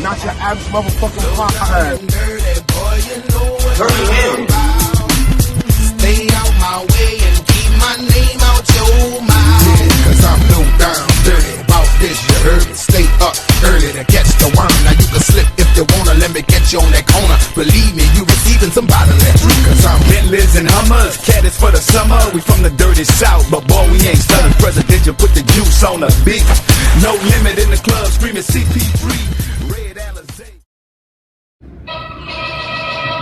not your average motherfucking pothead. Dirty him. Stay out my way and keep my name out your mouth. Yeah, cause I'm low down dirty about this, you heard it. Stay up early to catch the worm. Now you can slip if you wanna, let me get you on that corner. Believe me, you receiving some bodily. Cause I'm Bentleys and Hummers, caddies for the summer. We from the dirty south, but boy, we ain't stunning. Presidential, put the juice on the beat. No limit in the club, screaming CP3. Red Alizé.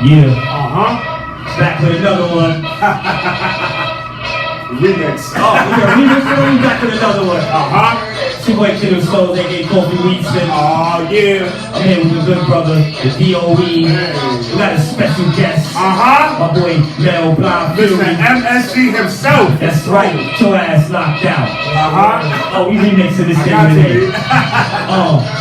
Yeah. Back with another one. Remix. Oh, we got remix for you. Back with another one. It's your boy Kiddo Souls, aka Kofi Weedson. Oh, yeah. I'm here with the good brother, the DOE. We got a special guest. My boy Mel Blind Fury. Mr. MSG himself. That's right. Get your ass knocked out. Oh, we remixing this thing today.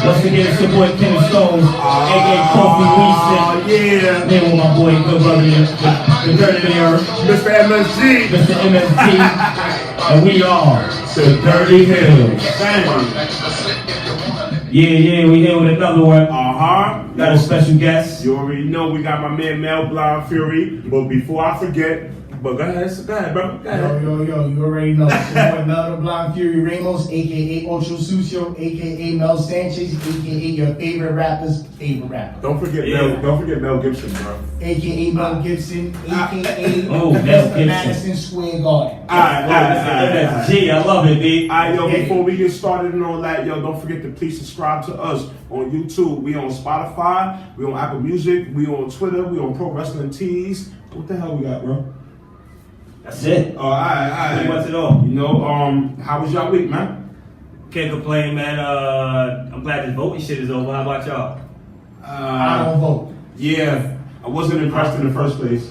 Once again, it's your boy Kiddo Souls, aka Kofi Weedson. Oh, yeah. Here with my boy, good brother, the Dirty Hills. Mr. MSG. Mr. MSG. And we are the Dirty Hills. Yeah, we here with another one. Got a special guest. You already know we got my man Mel Blind Fury. But before I forget, but go ahead, bro. Go ahead. Yo, you already know. It's your boy Mel Blind Fury Ramos, aka Ocho Sucio, aka Mel Sanchez, aka your favorite rapper's favorite rapper. Don't forget Mel Gibson, bro. Aka Mel Gibson, aka Mel Gibson. Madison Square Garden. Alright. Gee, I love it, B. Alright, yo, before we get started and all that, yo, don't forget to please subscribe to us on YouTube. We on Spotify, we on Apple Music, we on Twitter, we on Pro Wrestling Tees. What the hell we got, bro? That's it. All right. Pretty much it all. You know, how was y'all week, man? Can't complain, man. I'm glad this voting shit is over. How about y'all? I don't vote. Yeah, I wasn't impressed in the first place.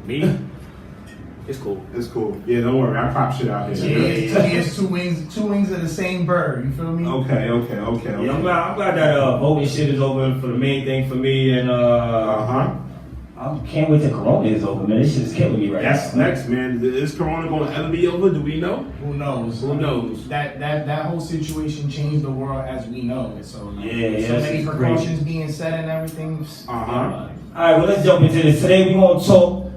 Me? It's cool. It's cool. Yeah, don't worry. I pop shit out here. To me, it's two wings of the same bird. You feel me? Okay. Yeah, I'm glad that voting shit is over for the main thing for me, and I can't wait till Corona is over, man. This shit is killing me right now. That's next, man. Is Corona going to ever be over? Do we know? Who knows? Who knows? That whole situation changed the world as we know it. So Yeah, so many precautions crazy. being said and everything. All right, well, let's jump into this. Today we're going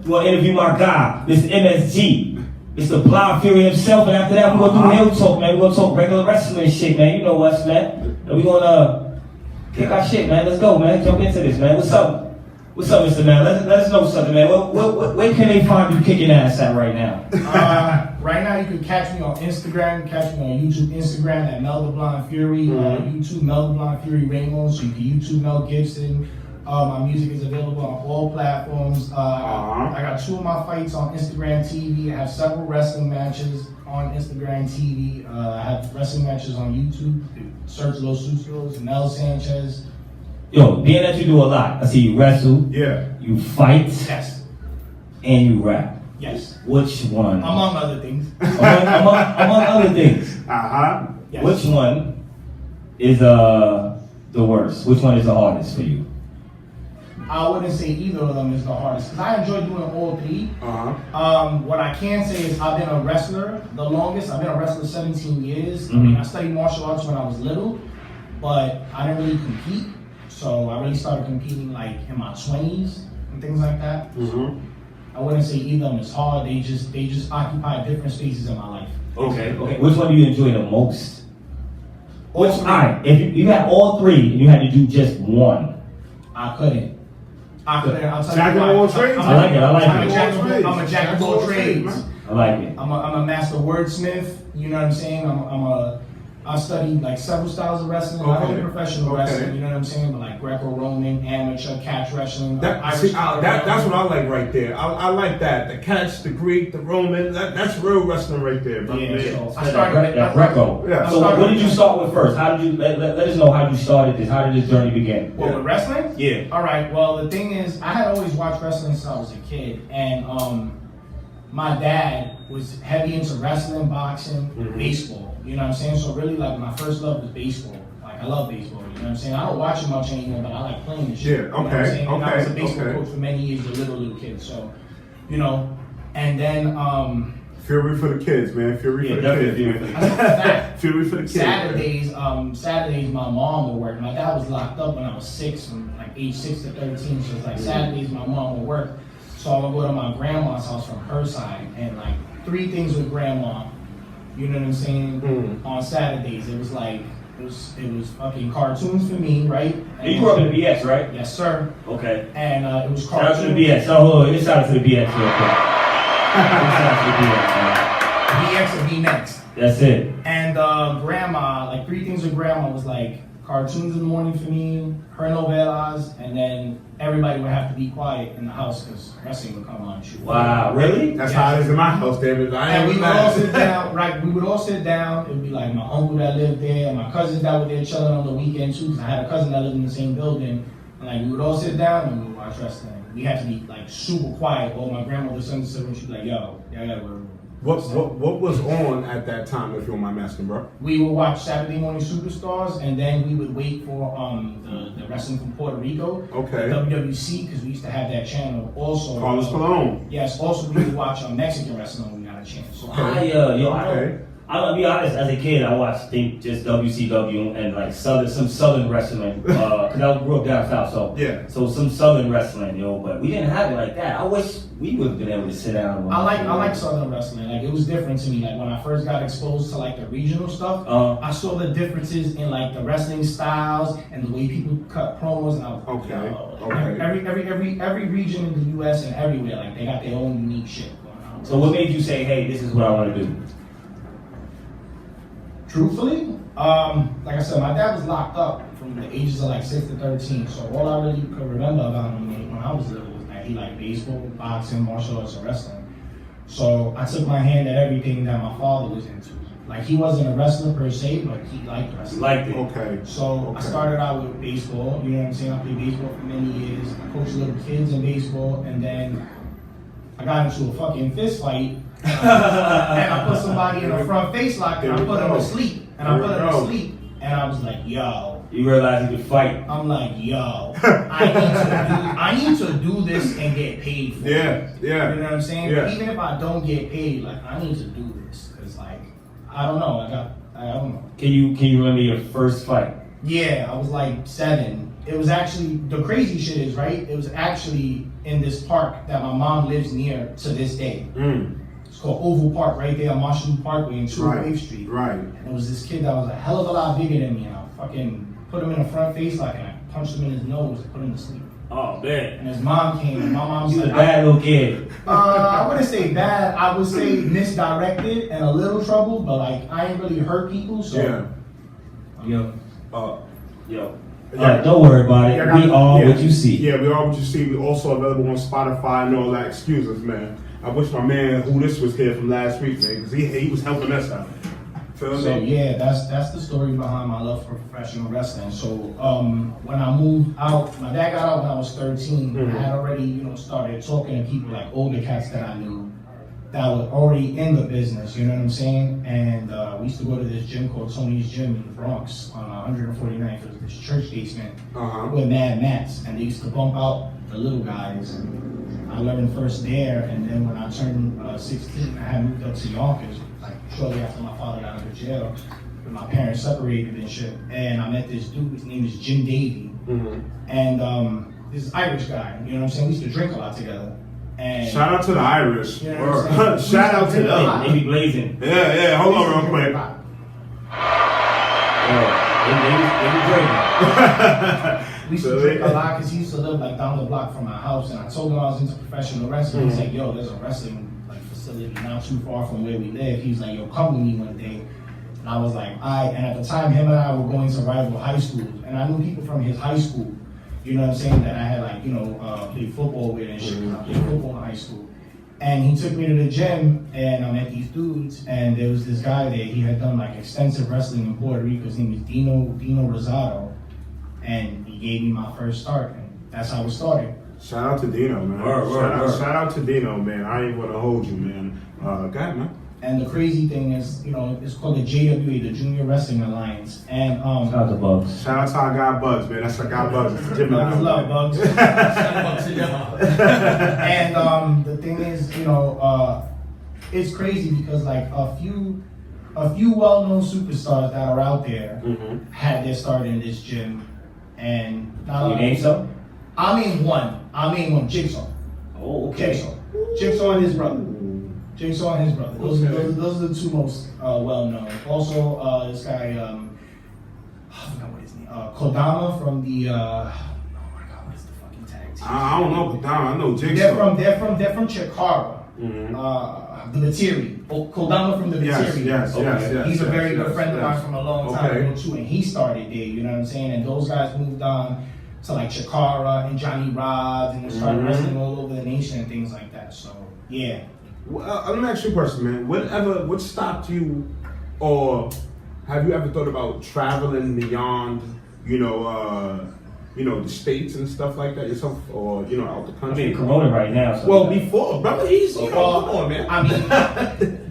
to interview my guy, Mr. MSG, Mr. Blind Fury himself, and after that we're going to do Hill Talk, man. We're going to talk regular wrestling shit, man. You know us, man. And we're going to kick our shit, man. Let's go, man. Jump into this, man. What's up? What's up, Mr. Man? Let us know something, man. Where can they find you kicking ass at right now? Right now, you can catch me on Instagram, catch me on YouTube, Instagram at Mel Blind Fury, YouTube Mel Blind Fury Ramos. So you can YouTube Mel Gibson. My music is available on all platforms. I got 2 of my fights on Instagram TV. I have several wrestling matches on Instagram TV. I have wrestling matches on YouTube. Search Los Sucios, Mel Sanchez. Yo, being that you do a lot, I see you wrestle, you fight, Yes. and you rap. Yes. Which one? Among other things. among other things. Yes. Which one is the worst? Which one is the hardest for you? I wouldn't say either of them is the hardest because I enjoy doing all 3. What I can say is I've been a wrestler the longest. I've been a wrestler 17 years. I mean, I studied martial arts when I was little, but I didn't really compete. So I really started competing like in my 20s and things like that. So I wouldn't say either of them is hard. They just occupy different spaces in my life. Okay. Which one do you enjoy the most? Alright, if you had all 3 and you had to do just one. I couldn't. I'll tell Jack you of all why. trades? I like it. I'm a jack of all trades. I like it. I'm a master wordsmith. You know what I'm saying? I studied like several styles of wrestling. Not only professional wrestling, you know what I'm saying, but like Greco-Roman, amateur, catch wrestling. That's what I like right there. I like that. The catch, the Greek, the Roman. That's real wrestling right there, bro. So I started Greco. Yeah. So what did you start with first? How did you let us know how you started this? How did this journey begin? What, with wrestling? Yeah. All right. Well, the thing is, I had always watched wrestling since I was a kid, and my dad was heavy into wrestling, boxing, baseball. You know what I'm saying? So really, like, my first love was baseball. Like, I love baseball. You know what I'm saying? I don't watch it much anymore, but I like playing this shit. Yeah, You know what I'm saying? And I was a baseball okay. coach for many years, a little kid. So, you know, and then Fury for the kids, man. Fury for the kids. Fury for the kids. Fury for the kids. Saturdays, my mom would work. My dad was locked up when I was 6, from like age 6 to 13. So it's like Saturdays, my mom would work. So I would go to my grandma's house from her side, and like 3 things with grandma. You know what I'm saying? On Saturdays, it was like it was fucking cartoons for me, right? And you grew up in the BS, right? Yes, sir. Okay. And it was Shout cartoons. out to the BS. Oh, hold on. Let's shout out to the BS real quick. Shout out to the BS, man. BX would be next. That's it. And grandma, like 3 things with grandma was like cartoons in the morning for me, her novelas, and then everybody would have to be quiet in the house because wrestling would come on and shoot. Wow, really? That's how it is in my house, David. And we would all sit down, right? We would all sit down. It would be like my uncle that lived there, and my cousins that were there chilling on the weekend too, because I had a cousin that lived in the same building. And like we would all sit down and we would watch wrestling. We had to be like super quiet. Or my grandmother sent us and she'd be like, "Yo, I gotta go." What was on at that time, if you don't mind me asking, bro? We would watch Saturday Morning Superstars, and then we would wait for the wrestling from Puerto Rico, Okay. WWC, because we used to have that channel. Also, Carlos Colon. Yes. Also, we would watch Mexican wrestling when we got a chance. So, I'll be honest. As a kid, I watched just WCW and like some Southern wrestling. Cause I grew up down south, so Yeah. So some Southern wrestling, but we didn't have it like that. I wish we would have been able to sit down. And watch I like Southern wrestling. Like it was different to me. Like when I first got exposed to like the regional stuff, I saw the differences in like the wrestling styles and the way people cut promos. And I was like, Okay. Every region in the U.S. and everywhere, like they got their own unique shit going on. So what made you say, "Hey, this is what I want to do"? Truthfully, like I said, my dad was locked up from the ages of like 6 to 13. So all I really could remember about him when I was little was that he liked baseball, boxing, martial arts, and wrestling. So I took my hand at everything that my father was into. Like he wasn't a wrestler per se, but he liked wrestling. Liked it. Okay. So I started out with baseball. You know what I'm saying? I played baseball for many years. I coached little kids in baseball, and then I got into a fucking fist fight. And I put somebody in a front face lock and I put him to sleep. And I put him to sleep. And I was like, yo. You realized you could fight. I'm like, yo. I need to do this and get paid for it. Yeah. You know what I'm saying? Yeah. But even if I don't get paid, like I need to do this. Cause like, I don't know. I don't know. Can you remember your first fight? Yeah, I was like 7. It was actually, the crazy shit is, right? It was actually in this park that my mom lives near to this day. It's called Oval Park, right there on Marshall Parkway in 208th Street. Right. And it was this kid that was a hell of a lot bigger than me. And I fucking put him in a front face lock and I punched him in his nose and put him to sleep. Oh man. And his mom came and my mom You said, a bad little kid. I wouldn't say bad. I would say misdirected and a little troubled, but like I ain't really hurt people, so. Yeah. Yo. Don't worry about it. We all what you see. Yeah, we all what you see. We also available on Spotify and all that. Excuse us, man. I wish my man who this was here from last week, man, because he was helping us out. Feel So me? yeah, that's the story behind my love for professional wrestling. So when I moved out, my dad got out when I was 13. I had already, started talking to people like older cats that I knew that were already in the business, you know what I'm saying? And we used to go to this gym called Tony's Gym in the Bronx on 149th. It was this church basement with mad mats, and they used to bump out the little guys. I learned first there, and then when I turned 16, I had moved up to Yonkers, like shortly after my father got out of jail. My parents separated and shit, and I met this dude. His name is Jim Davey, and this Irish guy. You know what I'm saying? We used to drink a lot together. And shout out to the Irish. You know what I'm saying? Shout out to them. They be blazing. Yeah. Hold on real quick. We used to drink a lot because he used to live like down the block from my house, and I told him I was into professional wrestling. He's like, yo, there's a wrestling facility not too far from where we live. He was like, yo, come with me one day. And I was like, all right. And at the time, him and I were going to rival high schools, and I knew people from his high school. You know what I'm saying? That I had like, played football with and shit. I played football in high school. And he took me to the gym and I met these dudes, and there was this guy there. He had done like extensive wrestling in Puerto Rico. His name was Dino Rosado. And he gave me my first start, and that's how it started. Shout out to Dino, man. Shout out to Dino, man. I ain't gonna hold you, man. Go ahead, man. And the crazy thing is, it's called the JWA, the Junior Wrestling Alliance. And shout out to Bugs. Shout out to our guy Bugs, man. That's our guy Bugs. It's the gym I love Bugs. Shout out to y'all. And the thing is, it's crazy because like a few well-known superstars that are out there had their start in this gym, and you name some? I mean one, Jigsaw. Oh, okay. Jigsaw and his brother. Those are the two most well-known. Also, this guy, I forgot what his name. Kodama from the. Oh my God, what is the fucking tag team? I don't know Kodama. I know Jigsaw. They're from Chikara. The Materi. Kodama from the Materi. Yes. He's a very good friend of mine from a long time ago too, and he started there. You know what I'm saying? And those guys moved on to like Chikara and Johnny Rods, and they started wrestling all over the nation and things like that. So yeah. Well, let me ask you a question, man. What stopped you, or have you ever thought about traveling beyond, the states and stuff like that yourself, or out the country? I mean, Corona right now. So well, before, brother, come on, man. I mean,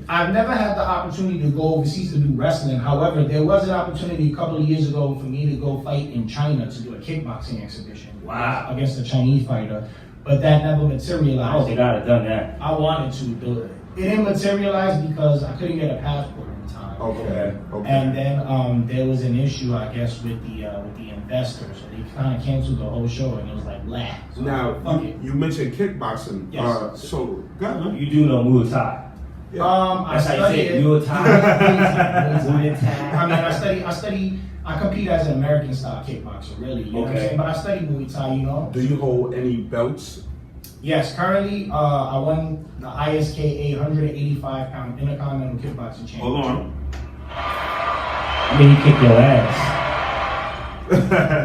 I've never had the opportunity to go overseas to do wrestling. However, there was an opportunity a couple of years ago for me to go fight in China to do a kickboxing exhibition. Wow. Against a Chinese fighter. But that never materialized. I don't think I'd have done that. I wanted to do it. It didn't materialize because I couldn't get a passport in time. Okay. And then there was an issue, I guess, with the investors. So they kind of canceled the whole show, and it was like, blah. So now, you mentioned kickboxing. Yes. So, go ahead. You do know Muay Thai. That's how you say it. Muay Thai. I compete as an American style kickboxer, really. You know what I'm saying? But I study Muay Thai, Do you hold any belts? Yes, currently I won the ISKA 185-pound Intercontinental Kickboxing Championship. Hold on. I mean, he kicked your ass.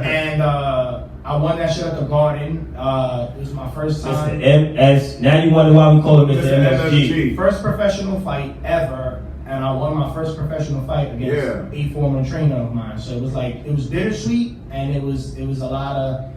And I won that shit at the Garden. It was my first time. It's the now you wonder why we call him Mr. MSG. First professional fight ever. And I won my first professional fight against a former trainer of mine. So it was bittersweet, and it was a lot of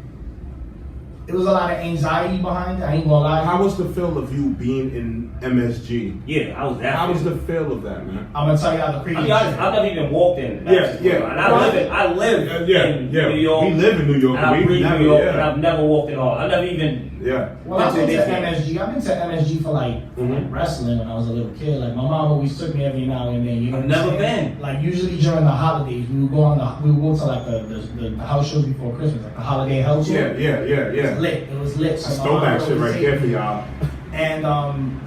anxiety behind it. I ain't gonna lie. How was the feel of you being in MSG? Yeah, I was that. How was the feel of that, man? I'm gonna tell you how the crazy. I've never even walked in. And I live in New York. We live in New York. And I breathe New York, and I've never walked in all. I've never even. Well, I've been to MSG. I've been to MSG for like wrestling when I was a little kid. Like my mom always took me every now and then. I've never been. Like usually during the holidays, we would go to like the house shows before Christmas, like the holiday house show. Yeah. It was lit. That's throwback shit right there for y'all. And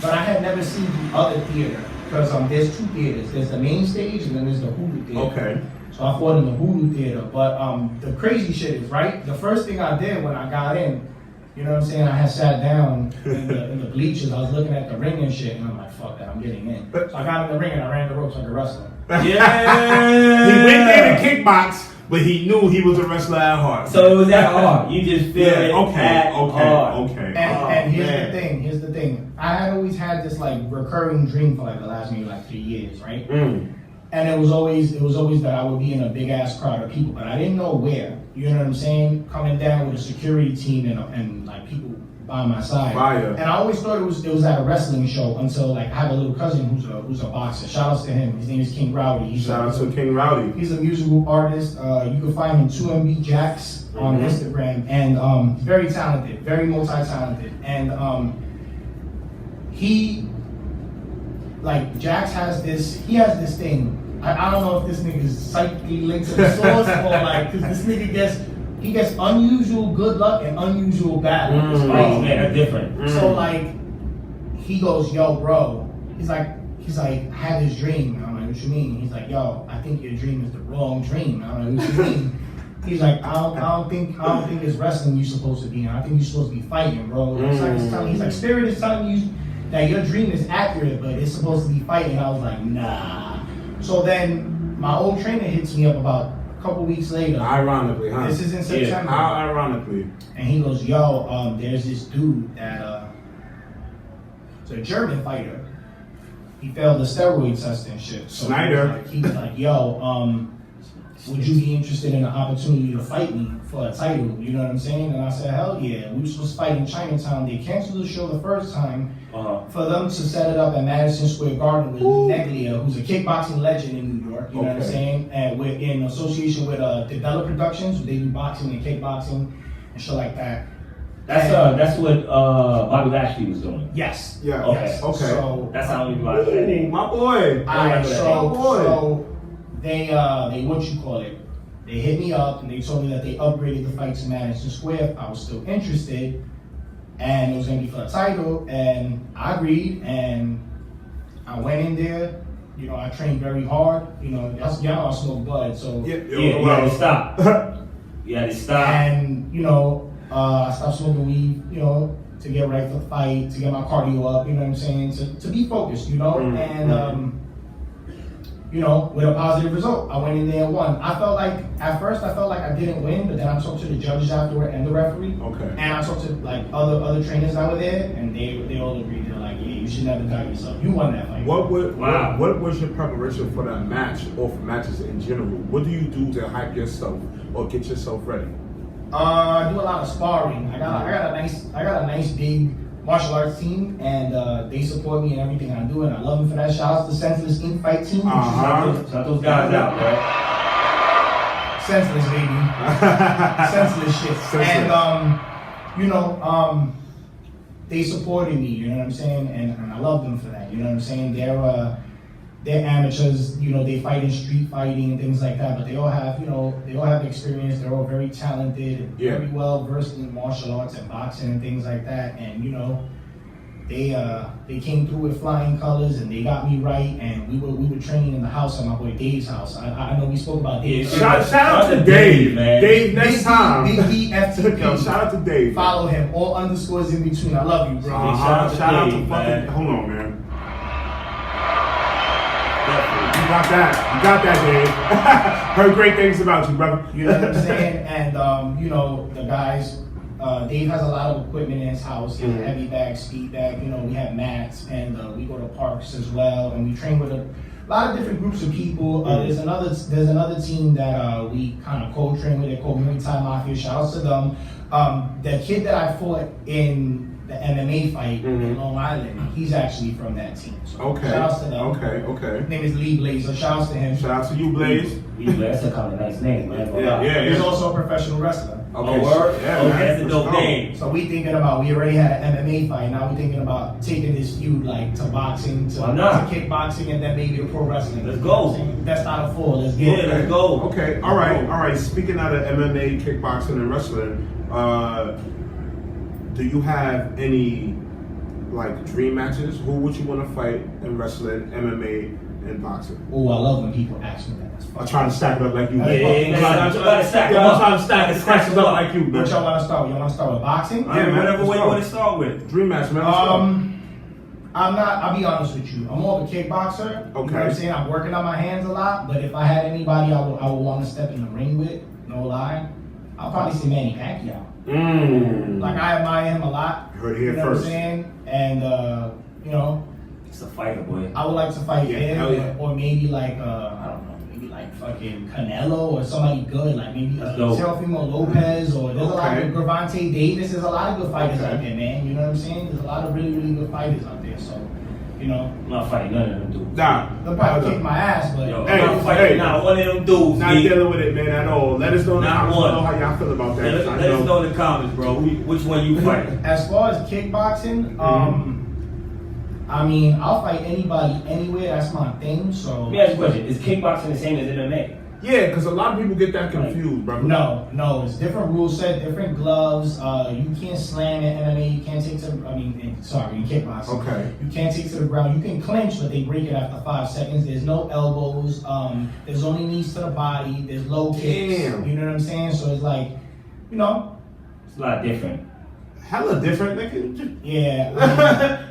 but I had never seen the other theater because there's two theaters. There's the main stage and then there's the Hulu theater. Okay. So I fought in the Hulu theater. But the crazy shit is the first thing I did when I got in. You know what I'm saying? I had sat down in the bleachers. I was looking at the ring and shit, and I'm like, fuck that, I'm getting in. So I got in the ring and I ran the ropes like a wrestler. Yeah! He went there to kickbox, but he knew he was a wrestler at heart. So it was that hard. You just feel it at hard. Okay. And here's the thing. I had always had this like recurring dream for like the last maybe like 3 years, right? And it was always that I would be in a big ass crowd of people, but I didn't know where. You know what I'm saying? Coming down with a security team and like people by my side. Fire. And I always thought it was at a wrestling show until like I have a little cousin who's a boxer. Shout outs to him. His name is King Rowdy. Shout out to King Rowdy. He's a musical artist. You can find him 2MB Jax on Instagram, and very talented, very multi-talented. And Jax has this thing. I don't know if this nigga is psychically linked to the source or like, cause this nigga gets unusual good luck and unusual bad luck. It's crazy. Oh man, they're different. So like, he goes, yo, bro. He's like, I had this dream. And I'm like, what you mean? He's like, yo, I think your dream is the wrong dream. I'm like, what you mean? He's like, I don't think it's wrestling you're supposed to be in. I think you're supposed to be fighting, bro. He's like, Spirit is telling you that your dream is accurate, but it's supposed to be fighting. I was like, nah. So then my old trainer hits me up about a couple weeks later. Ironically, huh? This is in September. Yeah, how ironically? And he goes, yo, there's this dude that it's a German fighter. He failed the steroid test and shit. So Snyder. He was like, yo, would you be interested in the opportunity to fight me for a title? You know what I'm saying? And I said, hell yeah. We were supposed to fight in Chinatown. They canceled the show the first time for them to set it up at Madison Square Garden with Neglia, who's a kickboxing legend in New York. You know what I'm saying? And we're in association with Develop Productions. They do boxing and kickboxing and shit like that. That's what Bobby Lashley was doing. Yes. Yeah. Okay. Yes. Okay. So That's how you got that name. My boy. Alright, boy. so they what you call it? They hit me up and they told me that they upgraded the fight to Madison Square. If I was still interested, and it was gonna be for the title, and I agreed, and I went in there. You know, I trained very hard. You know, y'all I smoke blood, so You had to stop. You had to stop. And you know, I stopped smoking weed. You know, to get ready for the fight, to get my cardio up. You know what I'm saying? To be focused. You know, and you know, with a positive result. I went in there and won. At first I felt like I didn't win, but then I talked to the judges afterward and the referee. Okay. And I talked to like other trainers that were there, and they all agreed. They're like, yeah, you should never doubt yourself. You won that fight. What was your preparation for that match or for matches in general? What do you do to hype yourself or get yourself ready? I do a lot of sparring. I got a nice big martial arts team, and they support me in everything I do, and I love them for that. Shout out to the Senseless Inc. Fight team. Shout those guys out, man. Senseless, baby. Senseless shit. Senseless. And you know, they supported me. You know what I'm saying? And I love them for that. You know what I'm saying? They're amateurs. You know, they fight in street fighting and things like that. But they all have, you know, experience. They're all very talented, and very well versed in martial arts and boxing and things like that. And you know, they came through with flying colors, and they got me right. And we were training in the house at my boy Dave's house. I know we spoke about Dave. Shout out to Dave, man. Dave, next time. Big DFTP. Yo, shout out to Dave. Follow him. All underscores in between. I love you, bro. Shout out to fucking. Hold on, man. You got that, Dave. Heard great things about you, brother. You know what I'm saying? And you know, the guys, Dave has a lot of equipment in his house. He has heavy bag, speed bag. You know, we have mats, and we go to parks as well, and we train with a lot of different groups of people. There's another team that we kind of co-train with. They're called Muay Thai Mafia. Shout out to them. The kid that I fought in the MMA fight in Long Island, he's actually from that team. So Okay. shout out to them. Okay. His name is Lee Blaze, so shout out to him. Shout out to you, Blaze. That's a kind of nice name, man. He's also a professional wrestler. Okay. Word? Yeah, Okay, man. that's a dope name. So we already had an MMA fight. Now we're thinking about taking this feud like to boxing, to kickboxing, and then maybe to pro wrestling. Let's go. Best out of four. Let's get it. Let's go. Okay. All right. Speaking out of MMA, kickboxing, and wrestling, do you have any like dream matches? Who would you want to fight in wrestling, MMA, and boxing? Oh, I love when people ask me that. I'm trying to stack it up like you. I'm trying to stack it up like you, man. What y'all want to start with? Y'all want to start with boxing? Yeah, man. Whatever way you want to start with. Dream match, man. I'll be honest with you. I'm more of a kickboxer. Okay. You know what I'm saying? I'm working on my hands a lot, but if I had anybody I would want to step in the ring with, no lie, I'll probably say Manny Pacquiao. Like, I admire him a lot. Heard it here you know first. what I'm saying? And, you know, It's a fighter, boy. I would like to fight hell him, yeah. or maybe like, I don't know, maybe like fucking Canelo or somebody good, like maybe Teofimo Lopez, or there's a lot of Gervonta Davis. There's a lot of good fighters out there, man. You know what I'm saying? There's a lot of really, really good fighters out there. So, you know, I'm not fighting none of them dudes. Nah. they'll probably kick my ass, but Yo, I'm not fighting not one of them dudes. Not dealing with it, man, at all. Let us know in the comments one. how y'all feel about that. Let us know in the comments, bro. Which one you fighting? as far as kickboxing, I mean, I'll fight anybody anywhere. That's my thing. So Let me ask you a question. Is kickboxing the same as MMA? Yeah, because a lot of people get that confused, brother. No, it's different rule set, different gloves. You can't slam in MMA. You can't take to. In kickboxing. Okay. You can't take to the ground. You can clinch, but they break it after 5 seconds. There's no elbows. There's only knees to the body. There's low kicks. Damn. You know what I'm saying? So it's like, you know. It's a lot different. Hella different, nigga. Yeah.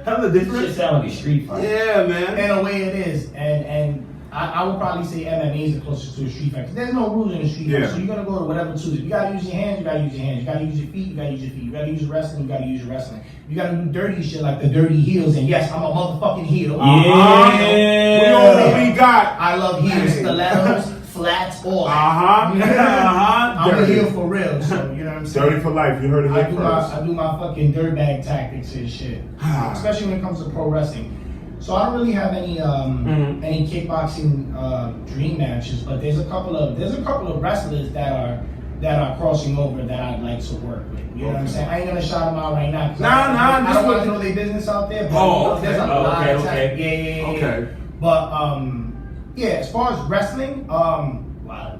Hella This different. shit sound like a street fight. Yeah, man. In a way it is. And I would probably say MMA is the closest to a street fight. 'Cause there's no rules in a street fight. So you're going to go to whatever tools. If you got to use your hands, you got to use your hands. You got to use your feet, you got to use your feet. You got to use your wrestling, you got to use your wrestling. You got to do dirty shit like the dirty heels. And yes, I'm a motherfucking heel. We all know we got. I love heels, stilettos, flats, all that. I'm a heel for real. So, you know what I'm saying? Dirty for life. You heard it here first. I do my fucking dirtbag tactics and shit. Especially when it comes to pro wrestling. So I don't really have any kickboxing dream matches, but there's a couple of wrestlers that that are crossing over that I'd like to work with. You know what I'm saying? I ain't gonna shout them out right now. Nah, I don't want to know their business out there. But there's a lot of time. Yeah. Okay. But yeah, as far as wrestling, wow,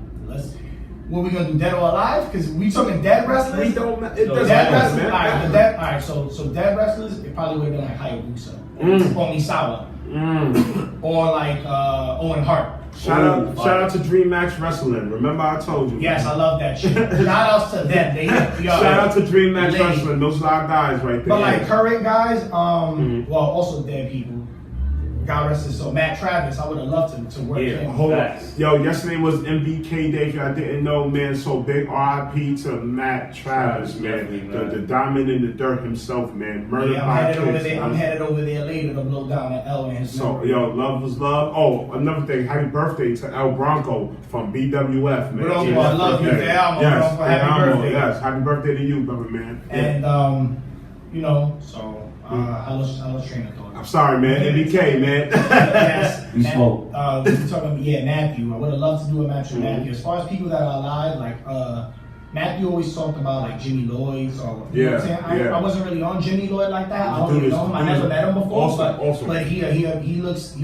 what we gonna do, dead or alive? Because we talking dead wrestlers. We don't. It doesn't Dead matter, wrestlers. man. All right. So dead wrestlers, it probably would have been like Hayabusa, or Misawa, or like Owen Hart. Shout out to Dream Max Wrestling. Remember I told you. Yes, I love that shit. Shout outs to them. Shout out to Dream Max Wrestling. Those are our guys right there. But like current guys, well, also dead people. God rest his soul. Matt Travis, I would have loved to work with him. Hold on. Yo, yesterday was MBK Day. If y'all didn't know, man, so big RIP to Matt Travis, man. The diamond in the dirt himself, man. Murdered by kids. I'm headed over there later to blow down an L in his memory. Yo, love was love. Oh, another thing, happy birthday to El Bronco from BWF, man. Bronco, I love you, Bronco. Yes, Happy birthday. Yes, happy birthday to you, brother, man. And, you know, so, I was training. I'm sorry, man. MBK, man. Yes. You smoke. We talking about, Matthew. I would have loved to do a match with Matthew. As far as people that are alive, like Matthew always talked about like Jimmy Lloyd. So you know what I'm saying? I wasn't really on Jimmy Lloyd like that. I don't really know him. I never met him before. But he looks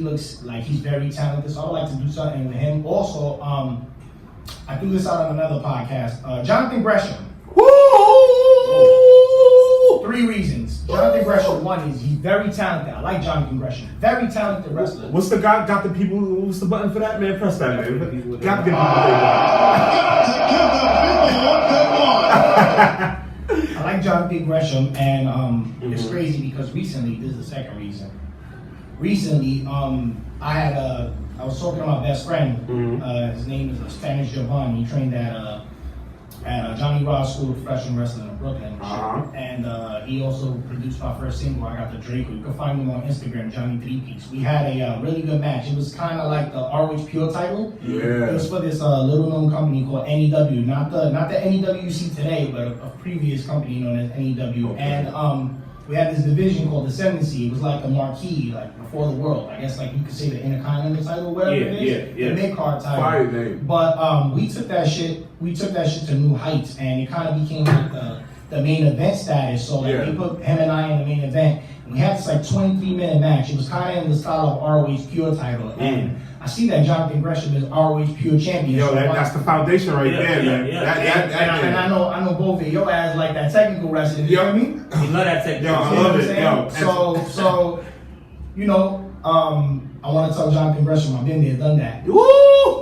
like he's very talented. So I would like to do something with him. Also, I threw this out on another podcast. Jonathan Gresham. Woo! 3 reasons. Jonathan Gresham, one is he's very talented. I like Jonathan Gresham. Very talented wrestler. What's the guy? Got the people? What's the button for that, man? Press that, man. Got to get the I like Jonathan Gresham, and it's crazy because recently, this is the second reason. Recently, I was talking to my best friend. His name is Spanish Jovan. He trained at Johnny Ross School of Professional Wrestling in Brooklyn. And he also produced my first single, I Got the Draco. You can find him on Instagram, Johnny 3-Piece. We had a really good match. It was kind of like the ROH Pure title. Yeah. It was for this little known company called NEW. Not the NEW you see today, but a previous company known as NEW. Okay. And we had this division called the 7C. It was like a marquee, like before the world. I guess like you could say the Intercontinental title, whatever it is. The mid-card title. Fire name. But we took that shit to new heights, and it kind of became like the main event status. So like they put him and I in the main event. And we had this like 23-minute match. It was kind of in the style of ROH Pure title. And I see that Jonathan Gresham is ROH Pure champion. Yo, that's the foundation right there, man. And I know both of your ass like that technical wrestling. You know what I mean? You love that technical. Yo, I love it. Yo, so you know, I want to tell Jonathan Gresham I've been there, done that. Woo!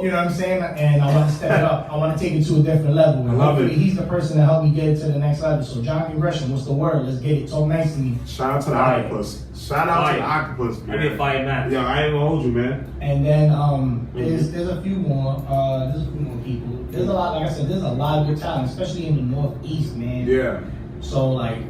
You know what I'm saying? And I want to step it up. I want to take it to a different level. I love it. He's the person to help me get it to the next level. So Jonathan Gresham, what's the word? Let's get it. Talk nice to me. Shout out to the Octopus. Shout out to the Octopus, man. I get fired, man. Yo, I ain't gonna hold you, man. And then there's a few more. There's a few more people. There's a lot. Like I said, there's a lot of good talent, especially in the Northeast, man. Yeah. So like,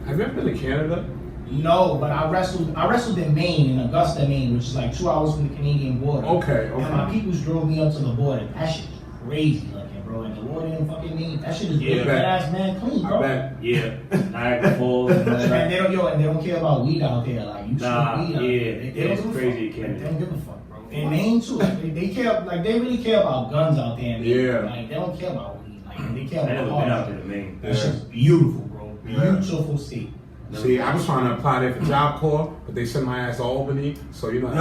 have you ever been to Canada? No, but I wrestled in Maine, in Augusta, Maine, which is like 2 hours from the Canadian border. Okay. And my peoples drove me up to the border. That shit is crazy looking, bro. And the water in fucking Maine, that shit is good ass, man, clean, bro. I bet. Yeah. Niagara Falls. And they don't care about weed out there. Like you smoke weed out there. They don't crazy. They don't give a fuck, bro. In Maine too, they care. Like they really care about guns out there. Yeah. Like they don't care about weed. Like they care I never about been out there to Maine. That shit's beautiful, bro. Beautiful state. See, I was trying to apply there for Job Corps, but they sent my ass to Albany, so you know.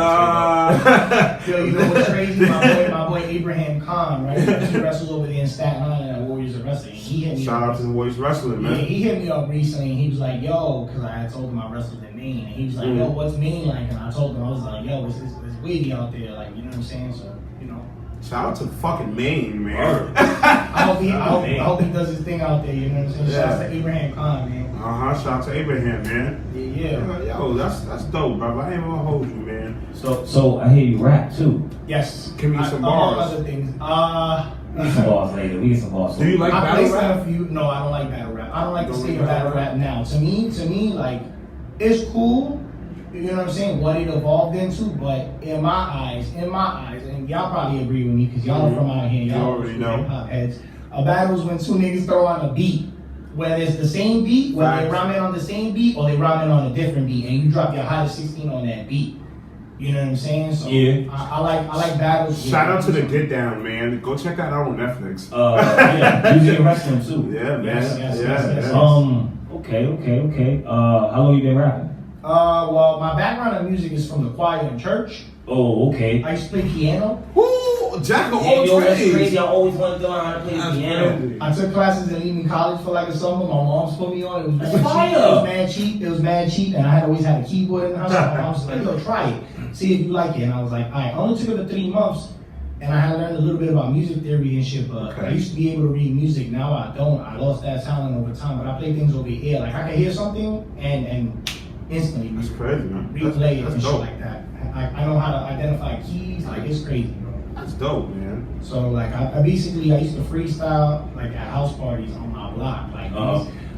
Yo, you know what's crazy? My boy Abraham Khan, right? He wrestles over there in Staten Island at Warriors of Wrestling. He hit me. Shout out to the Warriors Wrestling, man. Yeah, he hit me up recently, and he was like, "Yo," because I had told him I wrestled in Maine, and he was like, "Yo, what's Maine like?" And I told him I was like, "Yo, it's wavy out there, like you know what I'm saying?" So you know. Shout out to fucking Maine, man. I hope he does his thing out there. You know what I'm saying? Shout out to Abraham Khan, man. Shout out to Abraham, man. Yeah. Yo, that's dope, brother. I ain't gonna hold you, man. So I hear you rap too. Yes. Give me some bars. Among other things. We get some bars later. We get some bars. Do you like battle rap? No, I don't like battle rap. I don't like the state of battle rap now. To me, like, it's cool. You know what I'm saying? What it evolved into, but in my eyes, and y'all probably agree with me because y'all are from out here. Y'all already know. Hip-hop heads. A battle is when two niggas throw on a beat. Whether it's the same beat, whether they rhyming on the same beat, or they rhyming on a different beat, and you drop your hottest 16 on that beat. You know what I'm saying? So Yeah. I like battles. Shout out to the Get Down, man. Go check that out on Netflix. Yeah, music and wrestling too. Yeah, man. Yes. Okay. How long you been rapping? Well, my background in music is from the choir in church. Oh, okay. I used to play piano. Woo! Jack of Yeah, all yo, that's trades. crazy. I always wanted to learn how to play the piano. I took classes in evening college for like a summer. My mom's put me on. It was That's mad fire. cheap. It was mad cheap. It was mad cheap, and I had always had a keyboard in the house. My mom was like, "Yo, try it, see if you like it." And I was like, "All right." I only took it for 3 months, and I had learned a little bit about music theory and shit. But I used to be able to read music. Now I don't. I lost that talent over time. But I play things over ear. Like I can hear something and instantly That's crazy, man. replay it That's and shit dope. like that. I know how to identify keys. Like it's crazy, bro. That's dope, man. So like I used to freestyle like at house parties on my block. Like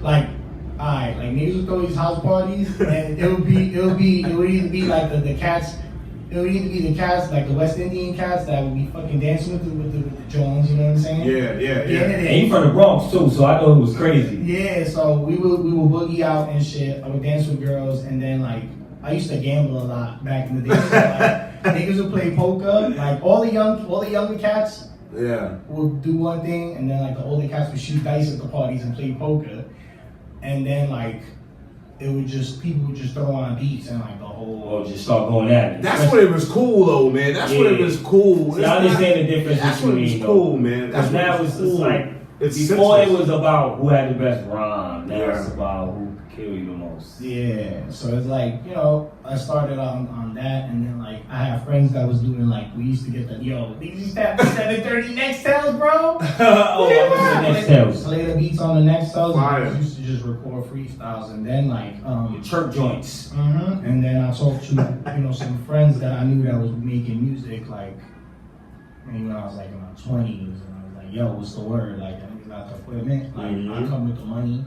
like niggas would throw these house parties and it would either be like the cats. It would either be the cats, like the West Indian cats that would be fucking dancing with the Jones, you know what I'm saying? Yeah. And you from the Bronx too, so I know it was crazy. Yeah, so we would boogie out and shit. I would dance with girls, and then like I used to gamble a lot back in the day. So, like, niggas would play poker. Like all the younger cats would do one thing, and then like the older cats would shoot dice at the parties and play poker, and then like people would just throw on beats and like the whole. Or just start going at it. That's when it was cool, though, man. That's when it was cool. See, I understand the difference That's when between it was cool, man. Because now it's just like It's before senseless. it was about who had the best rhyme. Now Yeah. it's about who could kill you the most. Yeah, so it's like, you know, I started on that, and then like I have friends that was doing like, we used to get the, these used to have the 730 Nextels, bro. I was the next Play the beats on the Nextels, Fire. and I used to just record freestyles, and then like, chirp joints. and then I talked to, some friends that I knew that was making music, like, when I was like in my 20s, and I was like, yo, what's the word? Like, I got the equipment, like, I come with the money,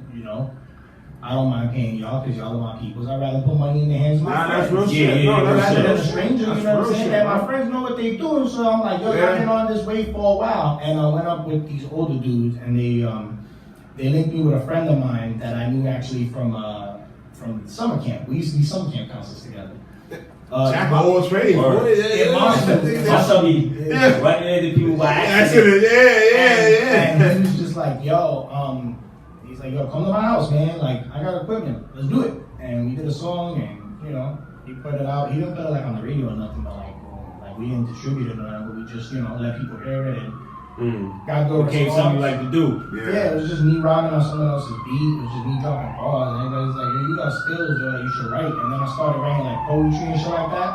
I don't mind paying y'all because y'all are my peoples. I'd rather put money in the hands of my That's friends. real shit. No, that's Rather than a real stranger, shit. you know what I'm saying? Shit, That my bro. friends know what they doing, so I'm like, yo, I've been on this way for a while. And I went up with these older dudes, and they linked me with a friend of mine that I knew actually from summer camp. We used to be summer camp counselors together. Jack of all trades, boy. Yeah, My son be right there to people by That's accident. it. And he was just like, he's like, come to my house, man. Like, I got equipment. Let's do it. And we did a song, and, he put it out. He didn't put it, like, on the radio or nothing, but, like we didn't distribute it or nothing, but we just, let people hear it and got good Became something you like to do. Yeah, it was just me rhyming on someone else's beat. It was just me dropping bars. And everybody's like, yo, you got skills, you should write. And then I started writing, like, poetry and shit like that.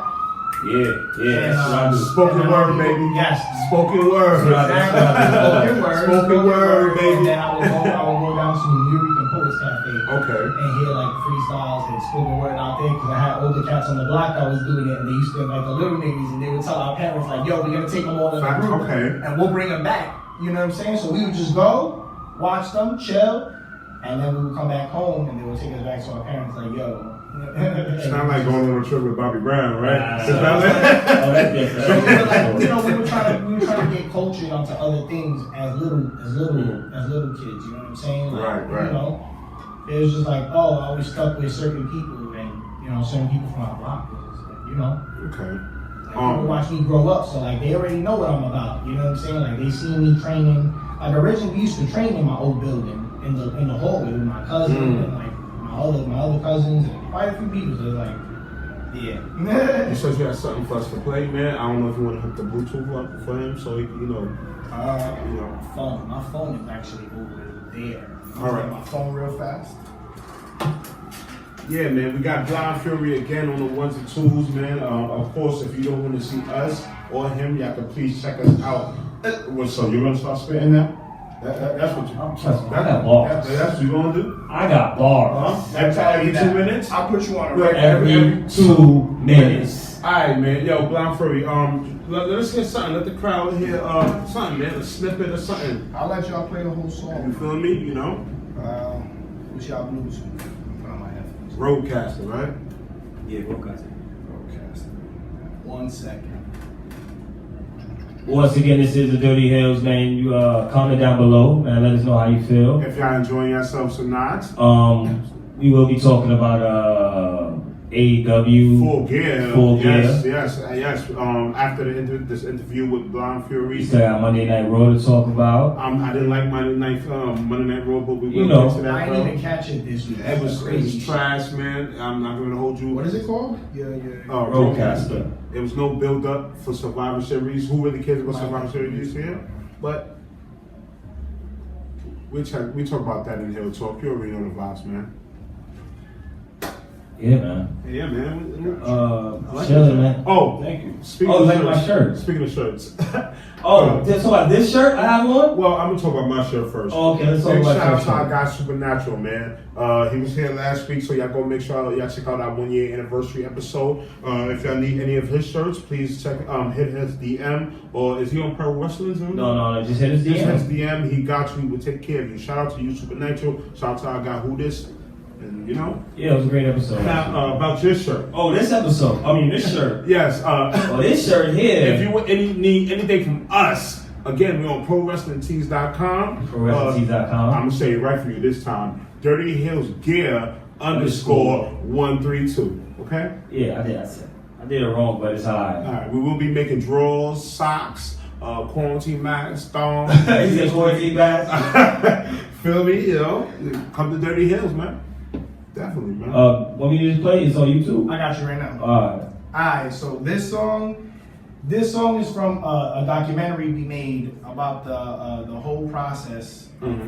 Yeah, that's what I do. Spoken word, baby. Yes. Spoken word. Spoken word. Spoken word, baby. And then I would go down to the Lyric and Poets Cafe. Okay. And hear like freestyles and spoken word out there because I had older cats on the block that was doing it, and they used to invite the little niggas, and they would tell our parents like, yo, we're gonna take them all in the group, and we'll bring them back. You know what I'm saying? So we would just go, watch them, chill, and then we would come back home, and they would take us back to our parents like, yo. It's not like going on a trip with Bobby Brown, right? Oh, that's different. So we were like, we were trying to get cultured onto other things as little kids. You know what I'm saying? Like, Right. It was just like, I always stuck with certain people, and certain people from our block. Okay. People watch me grow up, so like they already know what I'm about. You know what I'm saying? Like they see me training. Like originally, we used to train in my old building in the hallway with my cousin and like my other cousins and quite a few people. So it's like, yeah. You said you had something for us to play, man. I don't know if you want to hook the Bluetooth up for him, so he, My phone is actually over there. All right. My phone real fast. Yeah, man, we got Blind Fury again on the ones and twos, man. Of course, if you don't want to see us or him, y'all can please check us out. So you're gonna start spitting now? That's what you. I got bars. That's what you gonna do? I got bars. Every 2 minutes? I'll put you on a Right. record. Every 2 minutes. Alright, man. Yo, Blind Fury. Let us hear something. Let the crowd hear something, man. A snippet or something. I'll let y'all play the whole song. You feel me? You know? What's y'all blues? Put on my headphones. Roadcaster, right? Yeah, okay. Roadcaster. 1 second. Once again, this is the Dirty Hills, man. You comment down below and let us know how you feel. If y'all enjoying yourselves or not. We will be talking about AEW Full Gear. Full Gear. Yes. After this interview with Blind Fury, We still got Monday Night Raw to talk about. I didn't like Monday Night Raw, but we will know. get to that. I didn't even catch it this week. It was trash, man. I'm not going to hold you. What is it called? Roadcaster. There was no build up for Survivor Series. Who really cares about Survivor Series here? But we talk about that in Hill Talk. You already know the vibes, man. Yeah, man. Yeah, man. Chilling, man. Oh, thank you. Speaking Oh, of like shirts, my shirt. Speaking of shirts. Let's talk about this shirt I have on? Well, I'm gonna talk about my shirt first. Oh, okay, let's talk Big about shout your out to our shirt. guy Supernatural, man. He was here last week, so y'all go make sure y'all check out our 1 year anniversary episode. If y'all need any of his shirts, please check hit his DM, or is he on Pro Wrestling Zone? No, just hit his Just hit his DM. DM. He got you. He will take care of you. Shout out to you, Supernatural. Shout out to our guy Who This, and you know. Yeah, it was a great episode. Now about your shirt. Oh, this shirt. Yes. Oh, this shirt here. If you need anything from us, again, we're on ProWrestlingTees.com. ProWrestlingTees.com. I'm gonna say it right for you this time. Dirty Hills Gear _132. Okay. Yeah, I did it wrong, but it's alright. All right. We will be making drawers, socks, quarantine masks, thongs. He said quarantine bags. Feel me? You know, come to Dirty Hills, man. Definitely, man. What we need to play is on YouTube. I got you right now. Alright, so this song is from a documentary we made about the whole process of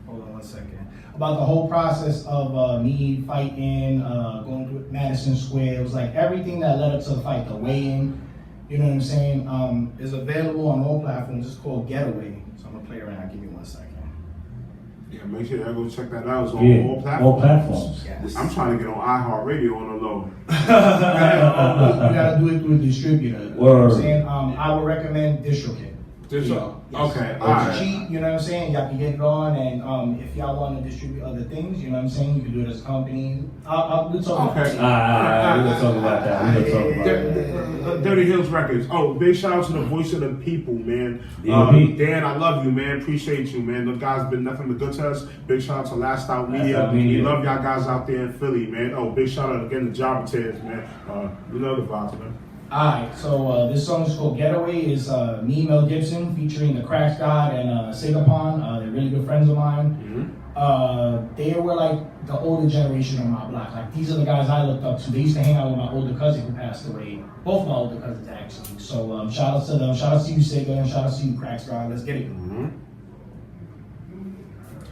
hold on one second. About the whole process of me fighting, going to Madison Square. It was like everything that led up to the fight, the weigh-in. You know what I'm saying? Is available on all platforms. It's called Getaway. So I'm gonna play it right now. Give me 1 second. Yeah, make sure y'all go check that out. It's on all platforms. All platforms. Yes. I'm trying to get on iHeartRadio on the low. You gotta do it through a distributor. You know what I'm Word. saying? I would recommend DistroKid. Yes. Okay, It's alright. cheap, you know what I'm saying? Y'all can get it on, and if y'all want to distribute other things, you know what I'm saying? You can do it as a company. We'll talk about Okay. it. We're gonna talk about that. Dirty Hills Records. Oh, big shout out to the voice of the people, man. DOP. Dan, I love you, man. Appreciate you, man. The guys been nothing but good to us. Big shout out to Last Out Media. Out Media. We love y'all guys out there in Philly, man. Oh, big shout out again to Jabba Tears, man. You know the vibes, man. Alright, so this song is called Getaway. Is me, Mel Gibson, featuring the Crash God and Sigapon. They're really good friends of mine. They were like the older generation on my block. Like these are the guys I looked up to. They used to hang out with my older cousin who passed away. Both my older cousins actually. So shout out to them. Shout out to you, Sega, and shout out to you, Crash God. Let's get it.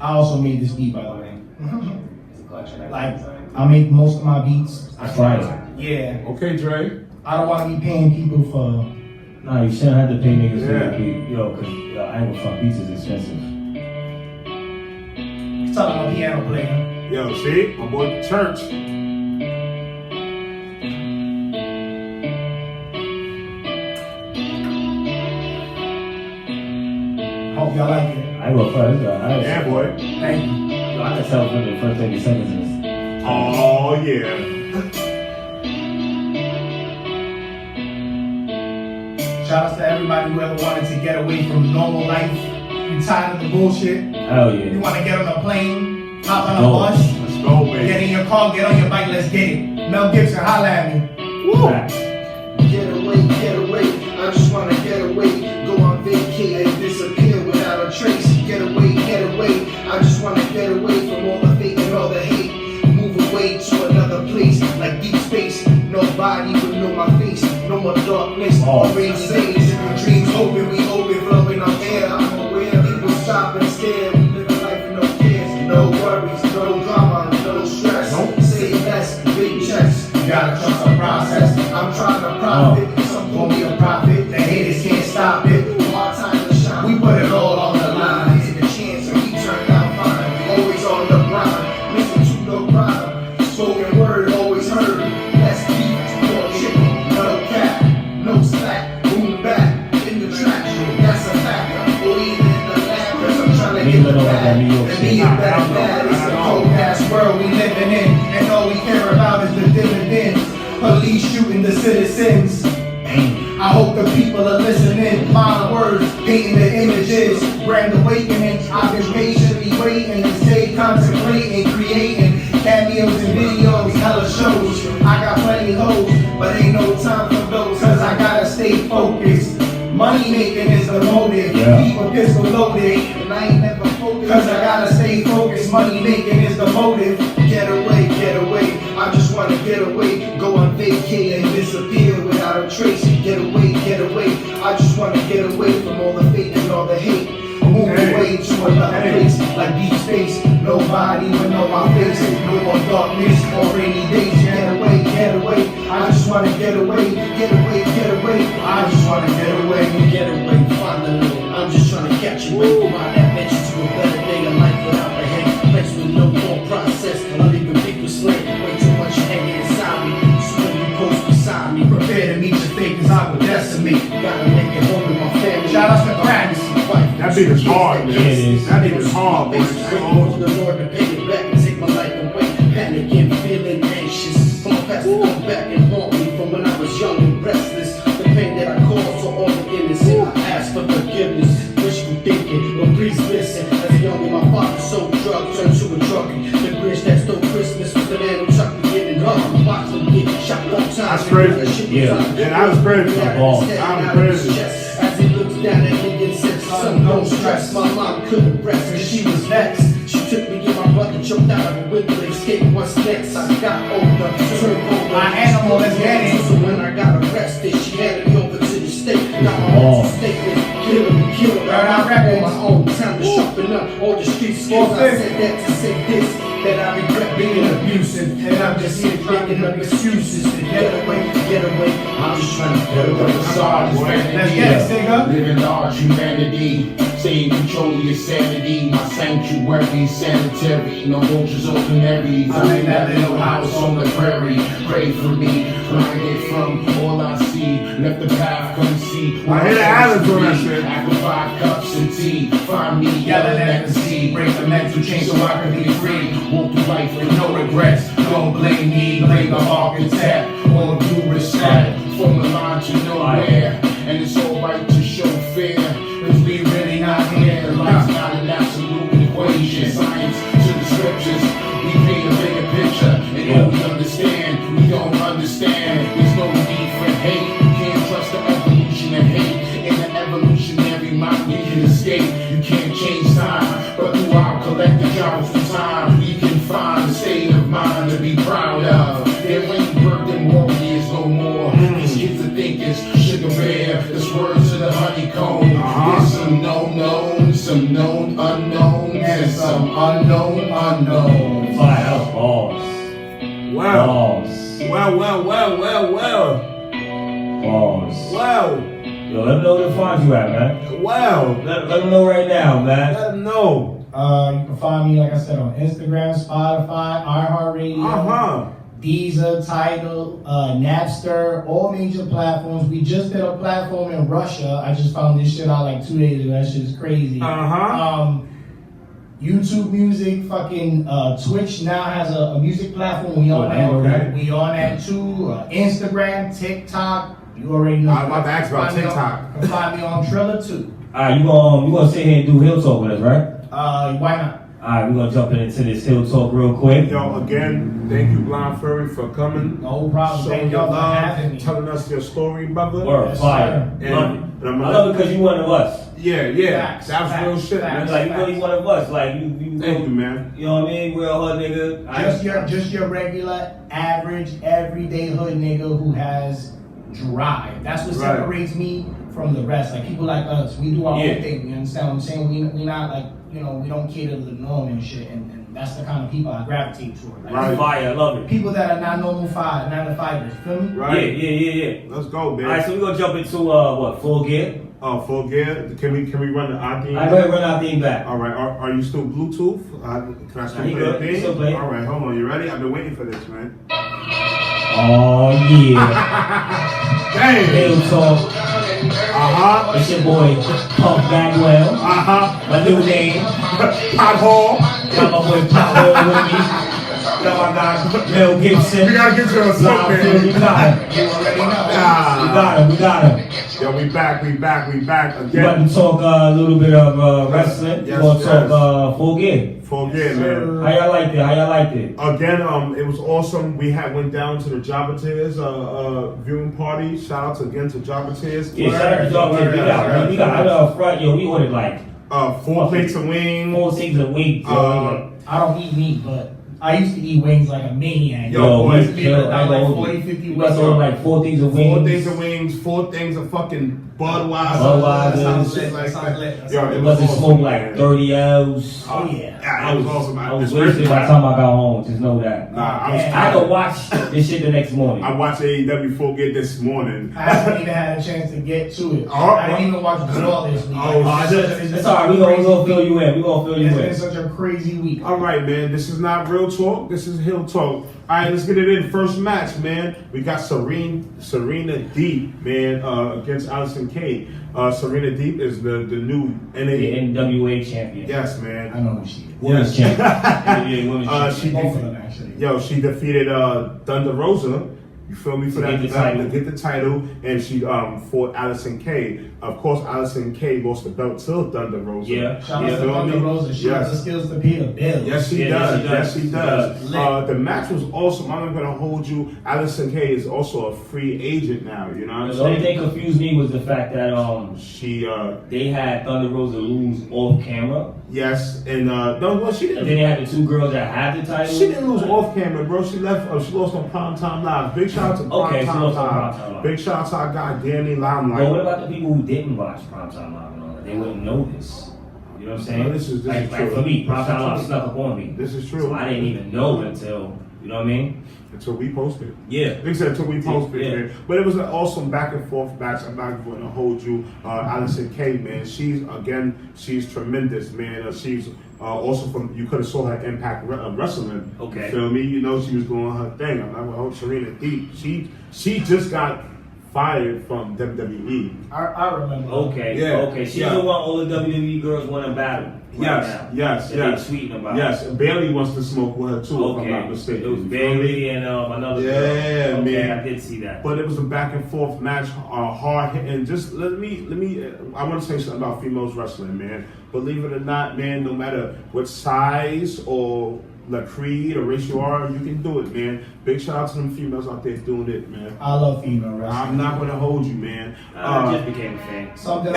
I also made this beat, by the way. Like I make most of my beats. That's right. Yeah. Okay, Dre. I don't want to be paying people for. Nah, you shouldn't have to pay niggas Yeah. to be, cause I ain't gonna fuck pizza is expensive. Tell I'm a piano player. Yo, see? My boy Church. Hope y'all like it. I ain't gonna fuck this guy. Yeah, boy. Thank you. I can tell from the first 30 seconds is. Oh, yeah. Shout out to everybody who ever wanted to get away from normal life. You tired of the bullshit? Hell You yeah. want to get on a plane, hop on a Go. bus, Let's go, baby. get in your car, get on your bike, let's get it. Mel Gibson, holla at me. Facts. Get away, I just wanna get away. Go on vacate and disappear without a trace. Get away, I just wanna get away from all the fake and all the hate. Move away to another place, like deep space. Nobody would know my face, no more darkness, Oh. rainy days. Dreams open, we open, flowing on air. I'm aware, people stop and stare. We live a life with no fears, no worries, no drama, no stress. Say less, big checks. You gotta trust the process. I'm trying to profit, some call me a prophet. The haters can't stop it. Hard time to shine. We put it all on the line. Take a chance and we turn out fine. Always on the grind. Listen to no rhyme. Spoken word always heard. Less beat, more chicken. No cap, no slack. Boom back in the track. That's a fact. Or even in the lab. Cause I'm trying to get the bag. And be a better dad. It's a cold ass world we living in. And all we care about is the dividends. Police shooting the citizens. I hope the people are listening. My words, hating the images. Grand awakening. I've been patiently waiting to stay contemplating, creating cameos and videos, hella shows. Money making is the motive. Keep a pistol loaded. And I ain't never focused. Cause I gotta stay focused. Money making is the motive. Get away, get away. I just wanna get away. Go on vacay and disappear without a trace. Get away, get away. I just wanna get away from all the fake and all the hate. Move away to another place, like deep space. Nobody will know my face. No more darkness or rainy days. Get away, get away. I just wanna get away, get away, get away. I just wanna get away, finally. I'm just trying to catch you away from my adventure to a better day of life without the hate. Place with no more process. I'm leaving people slain. Way too much hanging inside me. So when you post beside me, prepare to meet your fate, cause I will decimate. Gotta make it home with my family. Shout out to Brandon. That beat is hard, man. Yeah, it is. That beat is hard, boy. The Lord to pay it back and take my life away. Panicking, feeling anxious. From my past to come back and haunt me from when I was young and restless. The pain that I caused to all the innocent. I ask for forgiveness. Wishful thinking, but please listen. As a young man, my father sold drugs, turned to a druggie. The Grinch that stole Christmas was the man who chucked me in and hugged. Watched him get shot one time. That's crazy. Yeah, that was crazy. I'm crazy. As he looks down at me and says, son, don't stress. My mom couldn't rest cause she was vexed. She took me and my brother, jumped out of a window, escaped. What's next? I got older, turned over. My animal is getting. So when I got arrested, she handed me over to the state. Now my own statement, kill him. I rap on my own time to sharpen up all the street skills. I said that to say this, that I regret being abusive. And I'm just here thinking of excuses to get away, get away. I'm just trying to get away. Let's get it, nigga. Living large humanity, stay in control of your sanity. My sanctuary, sanitary, no vultures or canaries. I'm in that little house on the prairie. Pray for me, blinded from all I see. Left the path, come see. I hear the islands on that shit. After 5 cups of tea, find me Yelling at the sea, break the mental chain so I can be free. Walk through life with no regrets. Don't blame me, blame the architect. All due respect, from the line to nowhere. And it's alright to show fear, cause we really not here. Life's not an absolute equation. Science to the scriptures, we paint a bigger picture. And we understand, we don't understand. There's no need for hate. You can't trust the evolution of hate. In the evolutionary mind, we can escape. You can't change time, but through our collective jobs through time, we can find a state of mind to be proud of. There ain't birthing warriors no more. These kids are thinkers, sugar bear. There's words to the honeycomb. There's some known, some known unknowns, and some unknown unknowns. Fire, balls. Wow. Balls. Well. Balls. Wow. Yo, let them know where to find you at, man. Wow. Let them know right now, man. Let them know. You can find me, like I said, on Instagram, Spotify, iHeartRadio, Deezer, Tidal, Napster, all major platforms. We just did a platform in Russia. I just found this shit out like 2 days ago. That shit is crazy. YouTube Music, fucking Twitch now has a music platform. We on that. Okay. We on that too. Instagram, TikTok. You already know. I was about to ask about TikTok. You can find me on Triller too. Alright, you gonna sit here and do Hill Talk with us, right? Why not? Alright, we're gonna jump into this Hill Talk real quick. Yo, again, thank you, Blind Fury, for coming. No problem. Showing Thank your y'all for love, having me. telling us your story, brother. Word, Yes, fire. sir. Love it. And I love it because you one of us. Yeah. Facts, That was facts, real shit, facts. man. Like, you really one of us. Like, you Thank you, man. You know what I mean? Real hood nigga. Just your regular, average, everyday hood nigga who has drive. That's what Right. separates me from the rest. Like people like us, we do our Yeah. own thing. You understand what I'm saying? We not like, you know, we don't cater to the norm and shit. And that's the kind of people I gravitate toward. Like, Right. Fire, I love it. people that are not normal 9 to 5ers. Feel me? Right? Yeah. Let's go, man. Alright, so we're gonna jump into what, Full Gear? Full gear. Can we run the ID? I go ahead and run our theme back. All right. Are you still Bluetooth? Can I still He play good. the He thing? still play. All right. Hold on. You ready? I've been waiting for this, man. Oh yeah. Dang. Hill Talk. It's your boy Puff Bagwell. My new name. Pothole. Got my boy Pothole with me. my guy, Mel Gibson. We gotta get you on Blind something. Fury, we got him. You already know. We got him. Yo, we back We about again. to talk a little bit of wrestling. Yes, We're going to yes. talk Full Gear. Full Gear, man. How y'all liked it? Again, it was awesome. We went down to the Jabba Tears viewing party. Shout out again to Jabba Tears. Yeah, shout out to y'all. We got out front, yo, we ordered like 4 plates of wings. 4 things of wings. I don't eat meat, but I used to eat wings like a maniac. Yo, I used to boy, be able to I buy like know. 40, 50 We wings. got ordered like 4 things of wings. 4 things of wings, 4 things of fucking Budweiser. Budweiser. Shit Sounds like lit, sounds lit. that. Yo, It wasn't awesome, smoke like man. 30 L's. Oh yeah. Yeah, it was awesome. I was wasted by the time I got home. Just know that. Nah, I was I could watch this shit the next morning. I watched AEW Full Gear this morning. I haven't even had a chance to get to it. Oh, I didn't even watch Raw this week. That's alright. We gonna fill you in. We gonna fill you It's in. been such a crazy week. All right, man. This is not real talk. This is hill talk. All right, let's get it in. First match, man. We got Serena Deep, man, against Allison Kay. Serena Deep is the new The NA. NWA champion. Yes, I man. know who she is. Women's champion. Yeah, women's champion. Both of them actually. Yo, she defeated Thunder Rosa. You feel me for To that? get the title. To get the title, and she fought Allison Kay. Of course, Allison Kay lost the belt to Thunder Rosa. Shout Yeah. out You to feel Thunder me? Rosa. She has the Yes. skills to pay the bill. Yes, she Yeah, does. yes, Yes, she she does. does. Lit. The match was awesome. I'm not gonna hold you. Allison Kay is also a free agent now. You know what I'm The only saying? thing confused me was the fact that She they had Thunder Rosa lose off camera, yes, and no, well, she and then didn't. they had the 2 girls that had the title. She didn't lose off camera, bro. She left. She lost on Primetime Live. Big shout out to Okay, she Primetime lost on Live. Primetime Live. Big shout out to our guy Danny But what Limelight. about the people who didn't watch Primetime Live and all that? They wouldn't know this. You know what I'm saying? No, this is like true. for me, This is Primetime Live true. snuck up on me. This is true. So I didn't even know until, you know what I mean? Until we posted. Yeah. Except until we posted, Yeah. man. But it was an awesome back and forth match. I'm not going to hold you. Allison Kay, man. She's tremendous, man. She's also from, you could have saw her Impact Wrestling. Okay. You feel me? You know she was doing her thing. I'm not going to hold Serena Deep. She just got fired from WWE. I remember. Okay. Yeah. Okay. She's Yeah. the one all the WWE girls want to battle. Right now. Yes. That they tweeting about. Yes, Bailey wants to smoke with her too, if I'm Okay. not mistaken. It was You feel me? Bailey and another Yeah, girl. Okay, man. I did see that. But it was a back and forth match, hard hitting. Just let me. I want to say something about females wrestling, man. Believe it or not, man. No matter what size or the creed or race you are, you can do it, man. Big shout out to them females out there doing it, man. I love female wrestling. I'm not going to hold you, man. I just became a fan. Something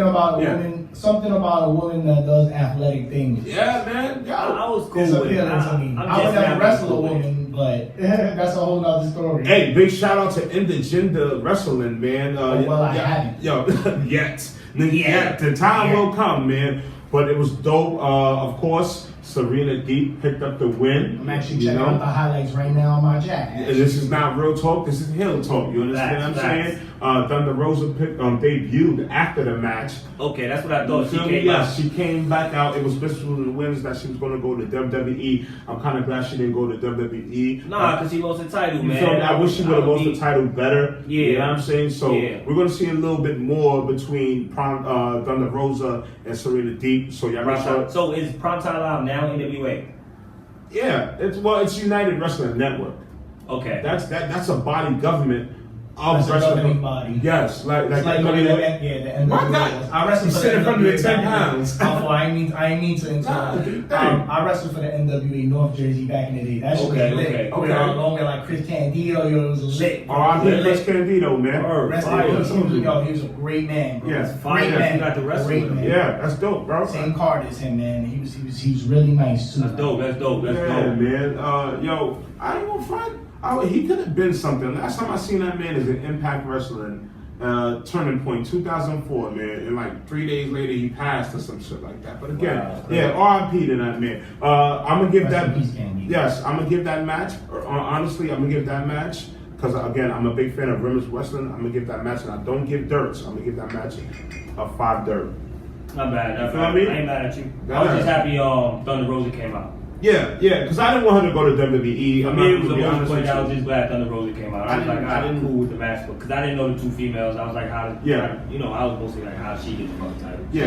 about a Yeah. woman. Something about a woman that does athletic things. Yeah, man. I was cool It's with it. appealing to me. I'm I would just never happy wrestle a cool with it. woman, but that's a whole nother story. Hey, big shout out to Intergender Wrestling, man. Well, I haven't. Yo, yet. The time will come, man. But it was dope. Of course, Serena Deep picked up the win. I'm actually you checking know? out the highlights right now on my chat. And this is not real talk. This is hill talk. You understand Facts, what I'm facts. saying? Thunder Rosa debuted after the match. Okay, that's what I thought. She Feel me? came Yes, out. she came back out. It was Bristol the wins that she was going to go to WWE. I'm kind of glad she didn't go to WWE. Nah, because she lost the title, You man. feel me? I wish she would have lost the title better. Yeah. You know what I'm saying? So Yeah. we're going to see a little bit more between Thunder Rosa and Serena Deep. So y'all make sure. So is Primetime Live now NWA? Yeah, it's United Wrestling Network. Okay. That's a body government of That's a wrestling. governing body. Yes, like It's like the NWA. My God. I wrestled You for sit the in front of the NWA 10 back in the- pounds. I ain't mean to Nah, interrupt. dang. I wrestled for the NWA North Jersey back in the day. That shit Okay, was lit. okay, okay. Along with like Chris Candido, yo, it was lit. R.I.P. Chris Candido, man. Rest Fire. in peace, he was a great man, bro. Yes, great fire. man. You got the wrestling Great with him. man. Yeah, that's dope, bro. Same card as him, man. He was really nice too. That's dope. That's dope. That's Yeah, dope. man. Yo, I ain't gonna front. He could have been something. Last time I seen that man is in Impact Wrestling, Turning Point, 2004, man. And like 3 days later, he passed or some shit like that. But again, Wow. yeah, R.I.P. to that man. I'm gonna give Rest that. in peace, Candy. Yes, I'm gonna give that match. Honestly, I'm gonna give that match. Because again, I'm a big fan of women's wrestling. I'm gonna give that match, and I don't give dirts. I'm gonna give that match a 5 dirt. Not bad. Not Feel bad. me? I ain't mad at you. Not I was bad. just happy Thunder Rosa came out. Yeah, because I didn't want her to go to WWE. I I'm mean, it not was gonna the be most honest point. with I was you. just glad Thunder Rosa came out. I was like, I didn't- cool with the match, because I didn't know the 2 females. I was like, how? Yeah. I was mostly like, how she get the fucking title. Yeah.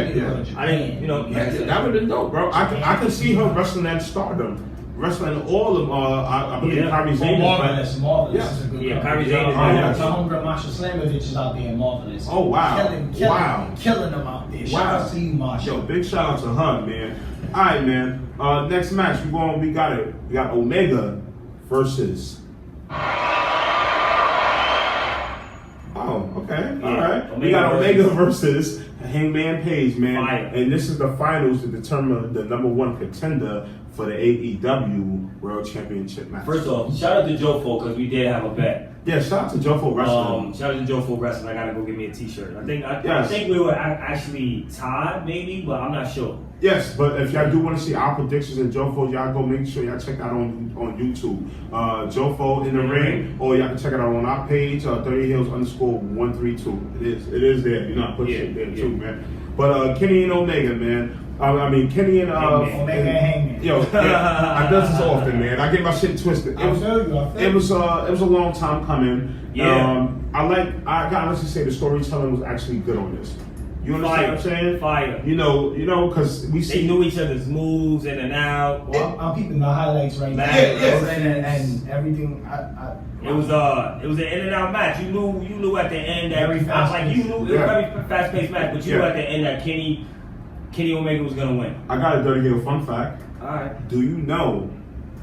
I didn't, Yeah, that would have been dope, bro. I could see her wrestling at Stardom. wrestling all of them. I believe Yeah. Kyrie Zane. Marvelous. Yes. Is a good Yeah, company. Kyrie Zane is yeah. My homegirl Masha Slamovich is out there in Marvelous. Oh, wow. Killing them out there. Shout out to you, Masha. Yo, big shout out to her, man. All right, man. Next match, we got Omega versus. Oh, okay. All right. We got Omega versus Hangman Page, man. Fire. And this is the finals to determine the number one contender for the AEW World Championship match. First off, shout out to Joe Folk because we did have a bet. Yeah, shout out to Joe for wrestling. Shout out to Joe Folk Wrestling. I gotta go get me a T-shirt. I Yes. think we were actually tied, maybe, but I'm not sure. Yes, but if y'all do want to see our predictions and Jofo, y'all go make sure y'all check out on YouTube. Jofo in the ring, or y'all can check it out on our page, 30Hills_132. It is there. You know, I put it there too, man. But Kenny and Omega, man. Kenny and Omega and Hangman. Yo, yeah, I does this often, man. I get my shit twisted. I feel you. It was a long time coming. Yeah. I gotta honestly say the storytelling was actually good on this. You understand what I'm saying? Fire. You know, because we They knew each other's moves in and out. Well, I'm keeping the highlights right now. And everything. It was an in and out match. You knew at the end that Very fast-paced. you knew it was a very fast paced match, but you knew at the end that Kenny Omega was gonna win. I got a Dirty Hill fun fact. All right. Do you know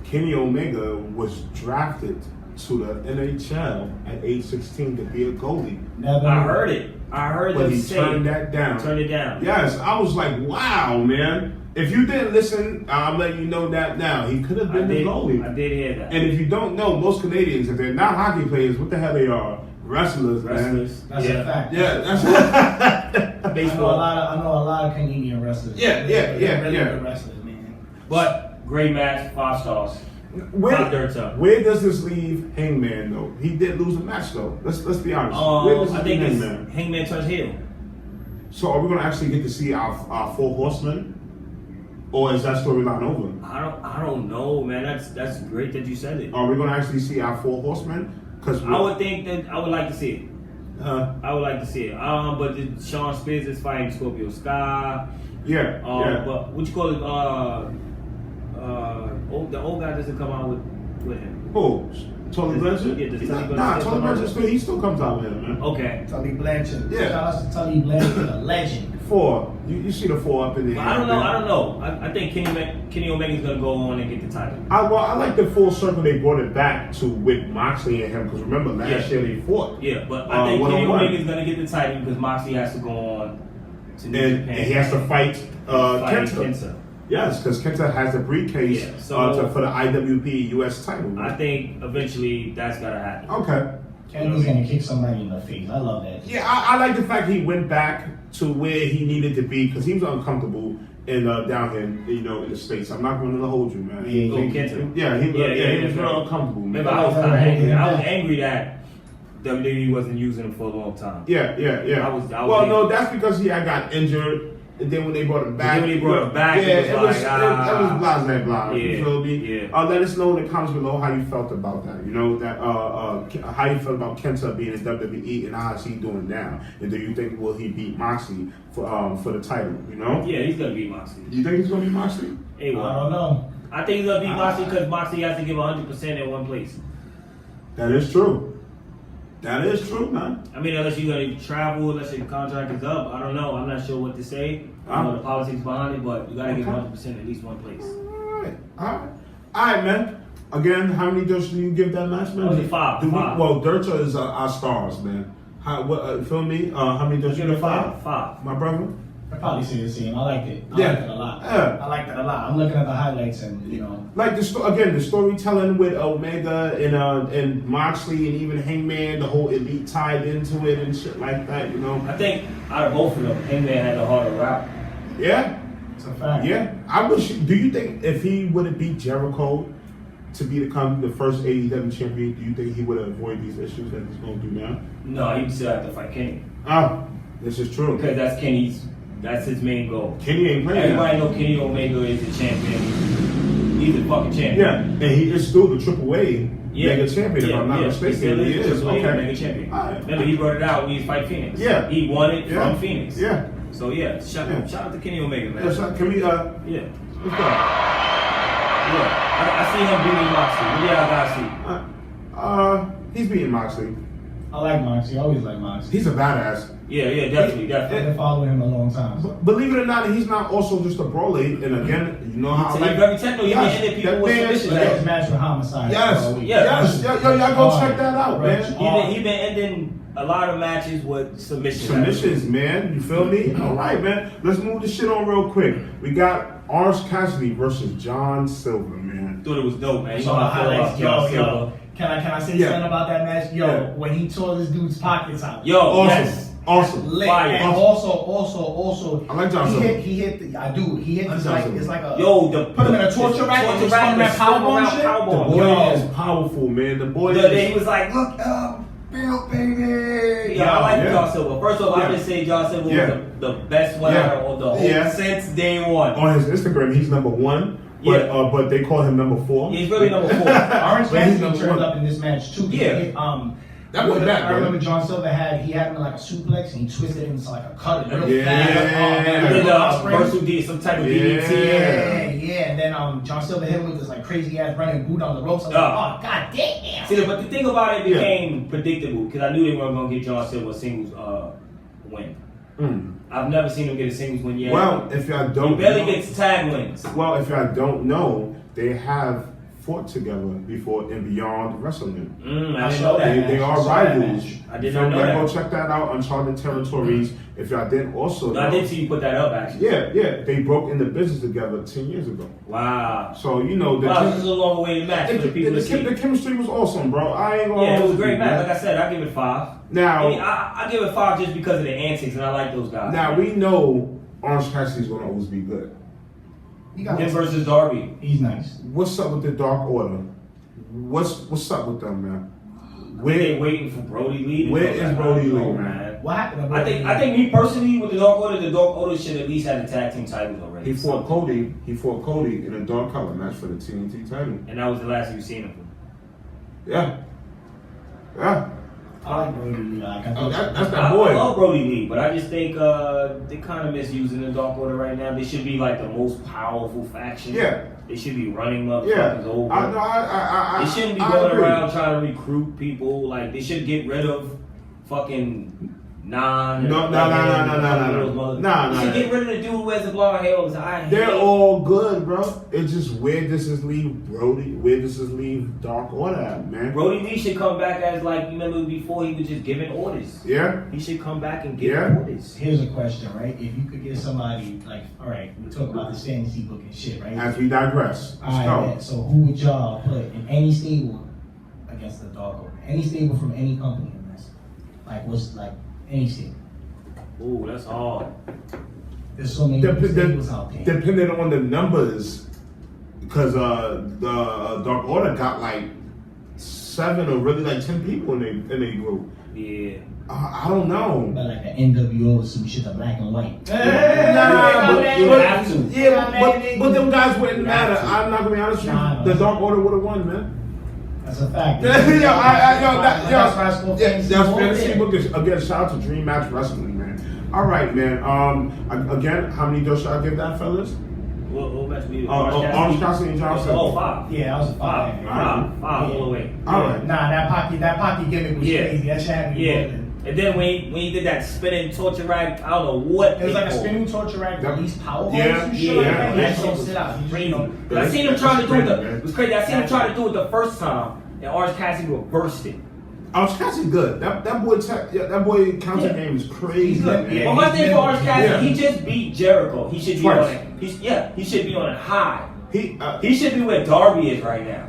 Kenny Omega was drafted to the NHL at age 16 to be a goalie? Never. I heard it. But them he say turned that down. Turned it down. Yes, I was like, wow, man. If you didn't listen, I'm letting you know that now. He could have been the goalie. I did hear that. And if you don't know, most Canadians, if they're not hockey players, what the hell they are? Wrestlers, man. That's a fact. Yeah, that's baseball. I know a lot of Canadian wrestlers. They're really good wrestlers, man. But great match, 5 stars. Where does this leave Hangman though? He did lose a match though. Let's be honest. Where does I think Hangman turns heel. So are we gonna actually get to see our 4 horsemen? Or is that storyline over? I don't know, man. That's great that you said it. Are we gonna actually see our 4 horsemen? Because I would think that I would like to see it. I would like to see it. But Sean Spears is fighting Scorpio Sky. Yeah. But what you call it? The old guy doesn't come out with him. Oh, Tully Blanchard? Yeah, Tully Blanchard he still comes out with him, man. Okay. Tully Blanchard. Yeah. Shout out to Tully Blanchard, a legend. 4. You see the 4 up in there. I don't know. I think Kenny Omega's gonna go on and get the title. I like the full circle they brought it back to with Moxley and him because remember last year they fought. Yeah, but I think Kenny Omega's gonna get the title because Moxley has to go on to New Japan. And he has to fight Kenta. Yes, because Kenta has the briefcase for the IWP US title. I think eventually that's gotta happen. Okay. Kenny's gonna kick somebody in the face. I love that. Yeah, I like the fact he went back to where he needed to be because he was uncomfortable down here, in the States. I'm not going to hold you, man. He was very uncomfortable, man. Maybe I was kind of angry. I was angry that WWE wasn't using him for a long time. Yeah. I was No, that's because he had got injured. And then when they brought him back, it was blah, blah. Yeah, You feel me? Yeah. Let us know in the comments below how you felt about that. How you felt about Kenta being in WWE and how is he doing now? And do you think will he beat Moxley for the title? Yeah, he's gonna beat Moxley. You think he's gonna beat Moxley? I don't know. I think he's gonna beat Moxley because Moxley has to give 100% in one place. That is true. That is true, man. I mean, unless you're going to travel, unless your contract is up, I don't know. I'm not sure what to say. I don't know the politics behind it, but you got to give 100% at least one place. All right, man. Again, how many dirts do you give that match, man? Only 5. Well, dirts is our stars, man. Feel me? How many dirts you give? 5? 5. My brother? I probably say the same. I liked it. I liked it a lot. Yeah. I liked it a lot. I'm looking at the highlights and Like the storytelling with Omega and Moxley and even Hangman, the whole elite tied into it and shit like that, I think out of both of them, Hangman had the harder route. Yeah. It's a fact. Yeah. Do you think if he would have beat Jericho to become the first AEW champion, do you think he would have avoided these issues that he's going to do now? No, he still have to fight Kenny. This is true. Because that's his main goal. Kenny ain't playing. Everybody know Kenny Omega is the champion. He's a fucking champion. Yeah, and he is still the AAA mega champion, if I'm not mistaken. He is. Mega champion. Right. Remember, he brought it out when he fight Phoenix. Yeah. He won it from Phoenix. Yeah. So, shout out to Kenny Omega, man. Can we, Yeah. Let's go. Yeah. I see him beating Moxley. What do y'all guys see? He's beating Moxley. I like Moxley. I always like Moxley. He's a badass. Yeah, definitely. I've been following him a long time. Believe it or not, he's not also just a brawler. And again, you know how He's very technical. He Yes, been hitting people that with man- submissions. But his match with Homicide. Yes, Yeah. yes. Y'all go check that out, man. He been ending a lot of matches with submissions. Submissions, man. You feel me? All right, man. Let's move this shit on real quick. We got Orange Cassidy versus John Silver, man. Thought it was dope, man. You So know how I feel about John Silver. yo. Can I say Yeah. something about that match? Yo, Yeah. when he tore this dude's pockets out. Yo, Awesome. yes. Awesome. Lit. Fire. And also, I like John he Silver. hit the, I do. He hit I like this John like, Silver. it's like a, Yo, put him in a torture rack and just spun that powerbomb shit. The boy Yo. is powerful, man. The boy He is. was like, look up, Bill, baby. Yeah, I like Yeah. John Silver. First off, Yeah. I just say John Silver Yeah. was the best one Yeah. out of the whole Yeah. since day one. On his Instagram, he's number 1. But, Yeah. but they call him number 4. He's really number 4. Orange But he's Cassidy number turned 1. up in this match too. Yeah. That was bad, I bro. remember John Silver had him in like a suplex and he twisted it into like a cut real Yeah. fast. And then Spring. Versus did some type of Yeah. DDT. Yeah. And then John Silver hit him with this like crazy ass running boot on the ropes. I was Yeah. like, oh god damn. See, but the thing about it Yeah. became predictable because I knew they weren't going to get John Silver a singles win. I've never seen him get a singles win yet. Well, if y'all he don't barely know, gets tag wins. well, if y'all don't know, they have fought together before in Beyond Wrestling. I didn't know that. They are I saw that rivals. match. I did So not know y'all that. Go check that out, Uncharted Territories. If y'all didn't also know, I did see you put that up actually. yeah, they broke into business together 10 years ago. Wow. So you know the Wow, this is a long way match for the people to see. the chemistry was awesome, bro. I ain't gonna. Yeah, it was a hold great you, match. man. Like I said, I give it 5. Now, I give it 5 just because of the antics, and I like those guys. now we know Orange Cassidy's gonna always be good. Him versus Darby. He's nice. What's up with the Dark Order? What's up with them, man? They waiting for Brody Lee. Where is Brody Lee, man? man? What happened? I think me personally with the Dark Order should at least have the tag team titles already. He fought Cody in a dark color match for the TNT title. And that was the last you seen him. Yeah. Yeah. I like Brody Lee. Like, Oh, that's that I boy. love Brody Lee, but I just think they kind of misusing the Dark Order right now. They should be like the most powerful faction. Yeah. They should be running Yeah. motherfuckers over. I They shouldn't be I going agree. around trying to recruit people. Like they should get rid of fucking Non. No. You should get rid of the dude who wears the blonde hair. They're all good, bro. It's just where does this leave Brody? Where does this leave Dark Order at, man? Brody Lee should come back as like, you remember before he was just giving orders. Yeah. He should come back and give Yeah. orders. Here's a question, right? If you could get somebody like, all right, we talk about this fantasy book and shit, right? As we digress. All Let's right, go. man. So who would y'all put in any stable against the Dark Order? Any stable from any company in this? Like, what's like any stable? Ooh, that's hard. There's so many stables out there. Depending on the numbers, because the Dark Order got like 7 or really like 10 people in their group. Yeah. I don't know. But like the NWO or some shit, the black and white. But them guys wouldn't matter. I'm not gonna be honest with Nah, you. The Dark Order would have won, man. That's a fact. That's That's fantasy book. Again, shout out to Dream Match Wrestling, man. All right, man. Again, how many doors should I give that, fellas? What match we Orange Cassidy and John Silver. Oh, 5. Yeah, that was a 5. 5 all the way. All right. Nah, that pocket gimmick was Yeah. crazy. That shit had me Yeah. rolling. And then when he did that spinning torture rack, I don't know what It was they like a called. spinning torture rack, That- release power Yeah, and shit yeah, like that. yeah. That shit don't sit out. You Crazy. know, But I seen him trying to do it. That's It was crazy. I seen him try to do it the first time, and Orange Cassidy reversed it. Orange Cassidy good. That boy counter game is crazy. He's good, man. yeah. Well, my thing for Orange Cassidy, Yeah. he just beat Jericho. He should be Twice. on it. He should be on a high. He He should be where Darby is right now.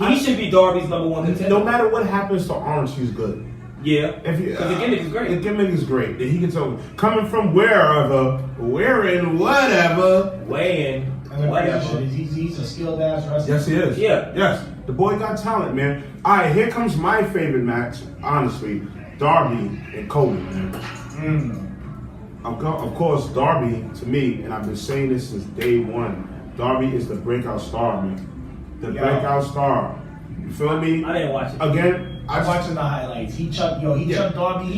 He should be Darby's number 1 contender. no matter what happens to Orange, he's good. Yeah, If because the gimmick is great. The gimmick is great. He can tell coming from wherever, wearing whatever. Weighing, and the whatever. crazy shit is he's a skilled ass wrestler. Yes, he is. Yeah. Yes. The boy got talent, man. All right, here comes my favorite match. Honestly, Darby and Cody, man. Of course, Darby to me, and I've been saying this since day one. Darby is the breakout star, man. The breakout star. You feel me? I didn't watch it. Again, I'm watching the highlights. He chucked Darby. He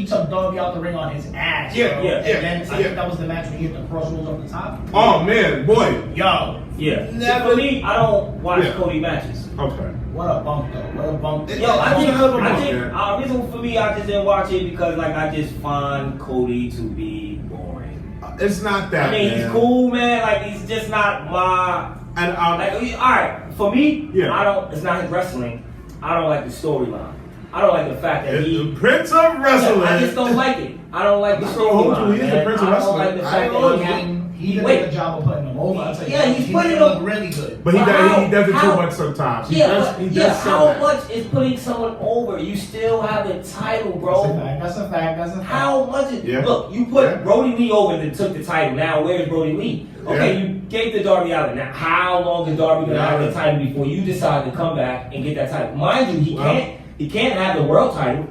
chucked Darby out the ring on his ass. Yeah, bro. yeah, And then I think that was the match when he hit the crossroads off the top. Oh man, boy. Yo. Yeah. Never- For me, I don't watch Yeah. Cody matches. Okay. What a bump though. What a bump. Yo, Yeah. reason for me, I just didn't watch it because like I just find Cody to be boring. It's not that. I mean, man. he's cool, man. Like he's just not my. And Like, all right, for me, Yeah. It's not his wrestling. I don't like the storyline. I don't like the fact that It's he. the Prince of Wrestling. I just don't like it. I don't like the So hold storyline. you, he's the man. Prince of I don't Wrestling. like the I fact don't that He did a good job of putting him over. I'll tell you Yeah, that. he's He putting made him- look really good. But he does it too how- much sometimes. He Yeah, does, but he does yeah, say how that. much is putting someone over? You still have the title, bro. That's a fact. How much is Yeah. look? You put Yeah. Brody Lee over and took the title. Now where's Brody Lee? Okay, Yeah. you gave the Darby Allin. Now how long is Darby gonna have Yeah. the title before you decide to come back and get that title? Mind you, he Well- can't have the world title.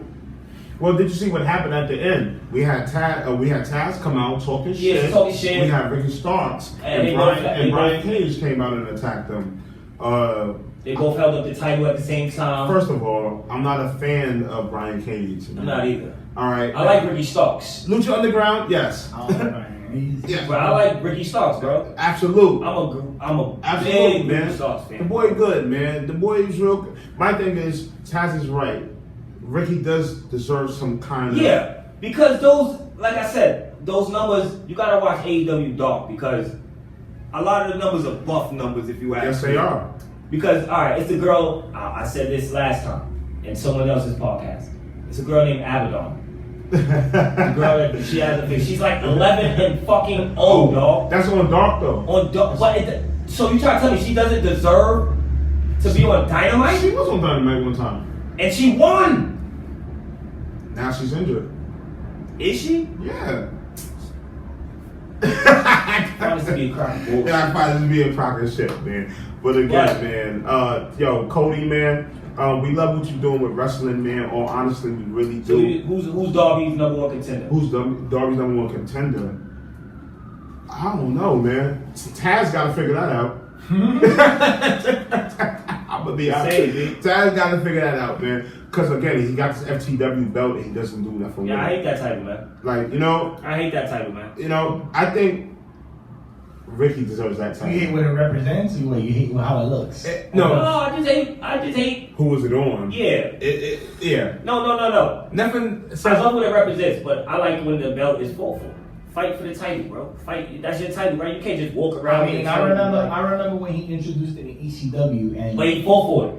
Well, did you see what happened at the end? We had Taz come out talking Yeah, shit. talking shit. We had Ricky Starks And they Brian both- Cage came out and attacked them. They both held up the title at the same time. First of all, I'm not a fan of Brian Cage. I'm not either. All right. I like Ricky Starks. Lucha Underground, yes. Yeah. But I like Ricky Starks, bro. Absolute. I'm a Absolute, big man. Ricky Starks fan. The boy good, man. The boy is real good. My thing is, Taz is right. Ricky does deserve some kind of... Yeah, because those, like I said, those numbers, you gotta watch AEW Dark because a lot of the numbers are buff numbers if you ask Yes, me. they are. Because, alright, it's a girl, I said this last time in someone else's podcast. It's a girl named Abaddon. The girl that she has a face. She's like 11 and fucking old, dog. That's on Dark, though. On Dark, so you trying to tell me she doesn't deserve to be on Dynamite? She was on Dynamite one time. And she won! Now she's injured. Is she? Yeah. Found this to be a crock of bullshit. Yeah, I find this to be a crock of shit, man. But again, man, yo, Cody, man, we love what you're doing with wrestling, man. All honestly, we really So do. who's Darby's number one contender? Who's Darby's number one contender? I don't know, man. Taz got to figure that out. I'm gonna be honest. Taz got to figure that out, man. Because again, he got this FTW belt and he doesn't do nothing with Yeah, I it. hate that title, man. Like, you know, I hate that title, man. I think Ricky deserves that You hate title. what it represents, or you hate how it looks? No, I just hate. who was it on? Yeah. Yeah. No. Nothing I says. love what it represents, but I like when the belt is full. Fight for the title, bro. Fight. That's your title, right? You can't just walk around. I with mean, the I title. remember when he introduced it in ECW, and But he fought for it.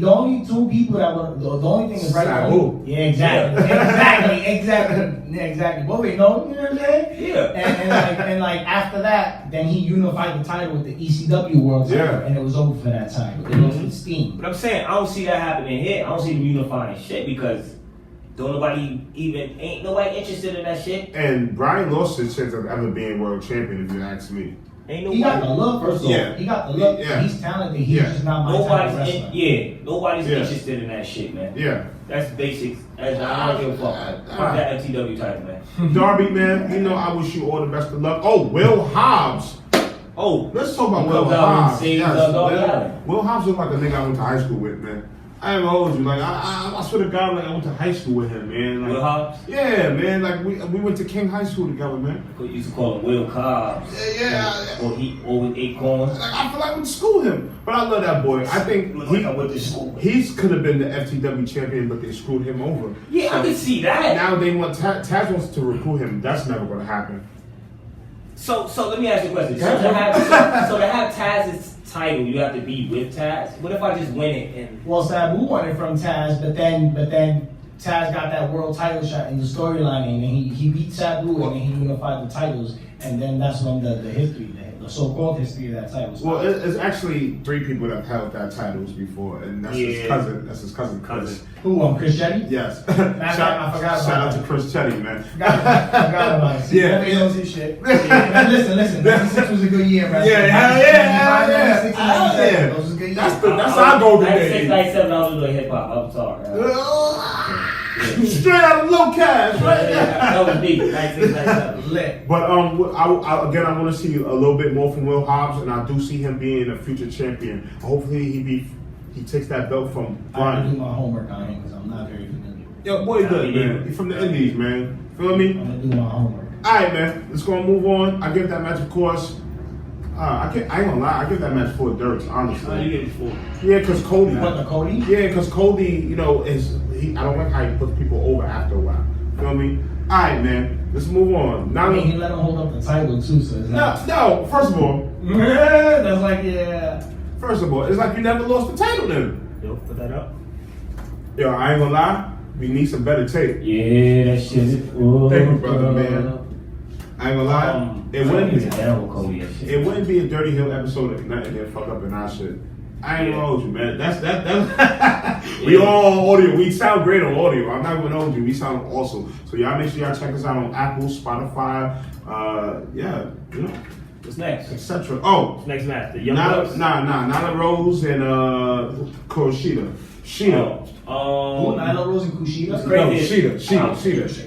the only two people that were the only thing is right. Sabu. Yeah, exactly, exactly. Both they know, you know what I'm saying? Yeah. And like after that, then he unified the title with the ECW World title, Yeah. and it was over for that time. It lost its steam. But I'm saying I don't see that happening here. I don't see them unifying shit because ain't nobody interested in that shit. And Brian lost his chance of ever being world champion, if you ask me. Ain't He got nobody. the look, first of all. Yeah. He got the look. Yeah. He's talented. He's Yeah. just not my type of Nobody's wrestler. nobody's Yeah. interested in that shit, man. Yeah. That's basics. I don't give a fuck. Fuck that FTW title, man. Darby, man, I wish you all the best of luck. Oh, Will Hobbs. Oh, Let's talk about Who Will comes out and Hobbs. saves, Yes, Darby Allin. Will Hobbs look like a nigga I went to high school with, man. I ain't gonna hold you. Like, I swear to God, like, I went to high school with him, man. Like, Will Hobbs? Yeah, man. Like, we went to King High School together, man. We used to call him Will Cobbs. Yeah. Or with Acorns. Like, I feel like I went to school with him. But I love that boy. I think Look like I went to school. he could have been the FTW champion, but they screwed him over. Yeah, I can see that. Now they want Taz wants to recruit him. That's never going to happen. So let me ask you a question. So to have Taz's title, you have to be with Taz. What if I just win it and Well, Sabu won it from Taz, but then Taz got that world title shot in the storyline, and then he beat Sabu, and then he unified the titles, and then that's when the history, the so-called history of that title started. Well, it's actually 3 people that have held that titles before, and that's his cousin. That's his cousin, Chris. Who, Chris Jetty? Yes. I forgot about Shout out that. to Chris Chetty, man. Forgot about it. See, Yeah. nobody knows his shit. Man, listen. 96 was a good year, man. Yeah. 96, 97, those was good years. That's our golden 96, days. 97, I was doing hip hop. I'm sorry. Straight out of low cash, right? That was deep. 96, 97. Lit. But I want to see a little bit more from Will Hobbs, and I do see him being a future champion. Hopefully, he be He takes that belt from I have to Brian. do my homework on him because I'm not very familiar. Yo, boy, good, man. He's from the Indies, man. Feel me? I'm gonna do my homework. Alright, man. Let's go and move on. I give that match, of course. I ain't gonna lie. I give that match 4 dirts, honestly. Oh, you get it 4. Yeah, because Cody. What, the Cody? Yeah, because Cody, you know, I don't like how he puts people over after a while. Feel me? Alright, man. Let's move on. Now, I mean, he let him hold up the title too, so it's like... no. First of all, That's like, yeah. it's like you never lost the title then. Yo, put that up. Yo, I ain't gonna lie. We need some better tape. Yeah, that shit is. Thank you, brother, man. I ain't gonna lie. It wouldn't be. It wouldn't be a Dirty Hill episode if nothing didn't fuck up in our shit. I ain't gonna hold you, man. That's we all on audio. We sound great on audio. I'm not gonna hold you. We sound awesome. So y'all make sure y'all check us out on Apple, Spotify, yeah, you know, What's next? etc. Oh, Next match, the Young Bucks. Nyla Rose and Kushida. Shida. Who, Nyla Rose and Kushida? That's No, crazy.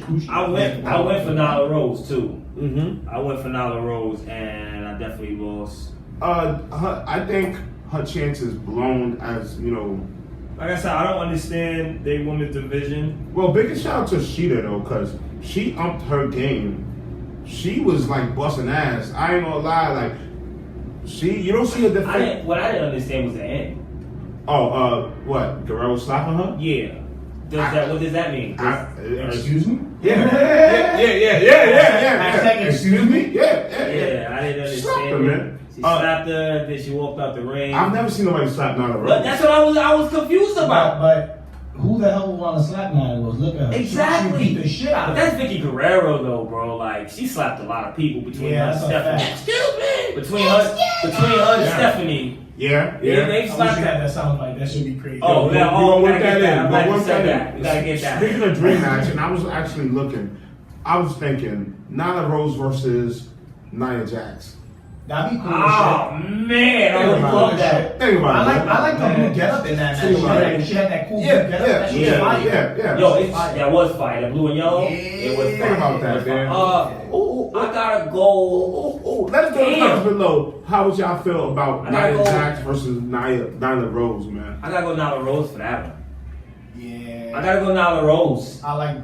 Shida. I went for Nyla Rose too. Mm-hmm. I went for Nyla Rose and I definitely lost. I think her chance is blown, as you know. Like I said, I don't understand the women's division. Well, biggest shout out to Shida though, cause she upped her game. She was like busting ass. I ain't gonna lie, like you don't see her defend. What I didn't understand was the end. Oh, what? Guerrero slapping her? Yeah. What does that mean? Excuse me? Yeah. Hashtag excuse me? Yeah. I didn't understand. Slapped her, man. She slapped her, then she walked out the ring. I've never seen nobody slap Nyla Rose. But that's what I was confused about. But who the hell would want to slap Nyla Rose? Look at her. Exactly. She beat the shit out But of that's her. Vicky Guerrero though, bro. Like she slapped a lot of people between her and that's a Stephanie. fact. Excuse me. Between her and Stephanie. Yeah. They I wish slapped you had her. that sound like that should be crazy. Oh, We yeah, gonna we work gotta that get that. in. I'm We'll glad you work said that that. in. We gotta get that. Speaking of dream match, and I was actually looking, I was thinking Nyla Rose versus Nia Jax. That'd be cool. Oh man, I would love that. Think about it. I like the blue get up in that match. She had that cool blue get up. That shit was fire. Yeah. Yo, that was fire. That blue and yellow. Yeah. It was Think fire. about that, man. I gotta go. Let us go in the Damn. comments below. How would y'all feel about I gotta Nia go. Jax versus Nyla Rose, man? I gotta go Nyla Rose for that one. Yeah. I gotta go Nyla Rose. I like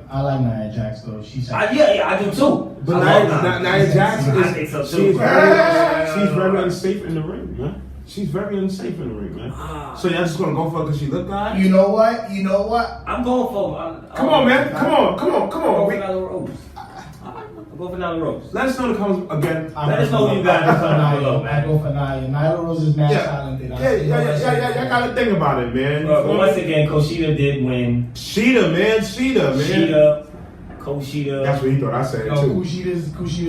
Nia Jax though. She's Yeah, I do too. But I love Nia Jax I think so is too. she's very unsafe in the ring, man. She's very unsafe in the ring, man. So y'all just gonna go for her because she look good? You know what? I'm going for. Come on, man. Come on. I'll go for Nyla Rose. I'll go for Nyla Rose. Let us know in the comments again. Let us know who you got in the comments below, I man. go for Nia. Nyla Rose is mad talented. Yeah. Y'all gotta think about it, man. But once again, Kushida did win. Sheeta, man. Kushida. That's what he thought I said No, too. Kushida's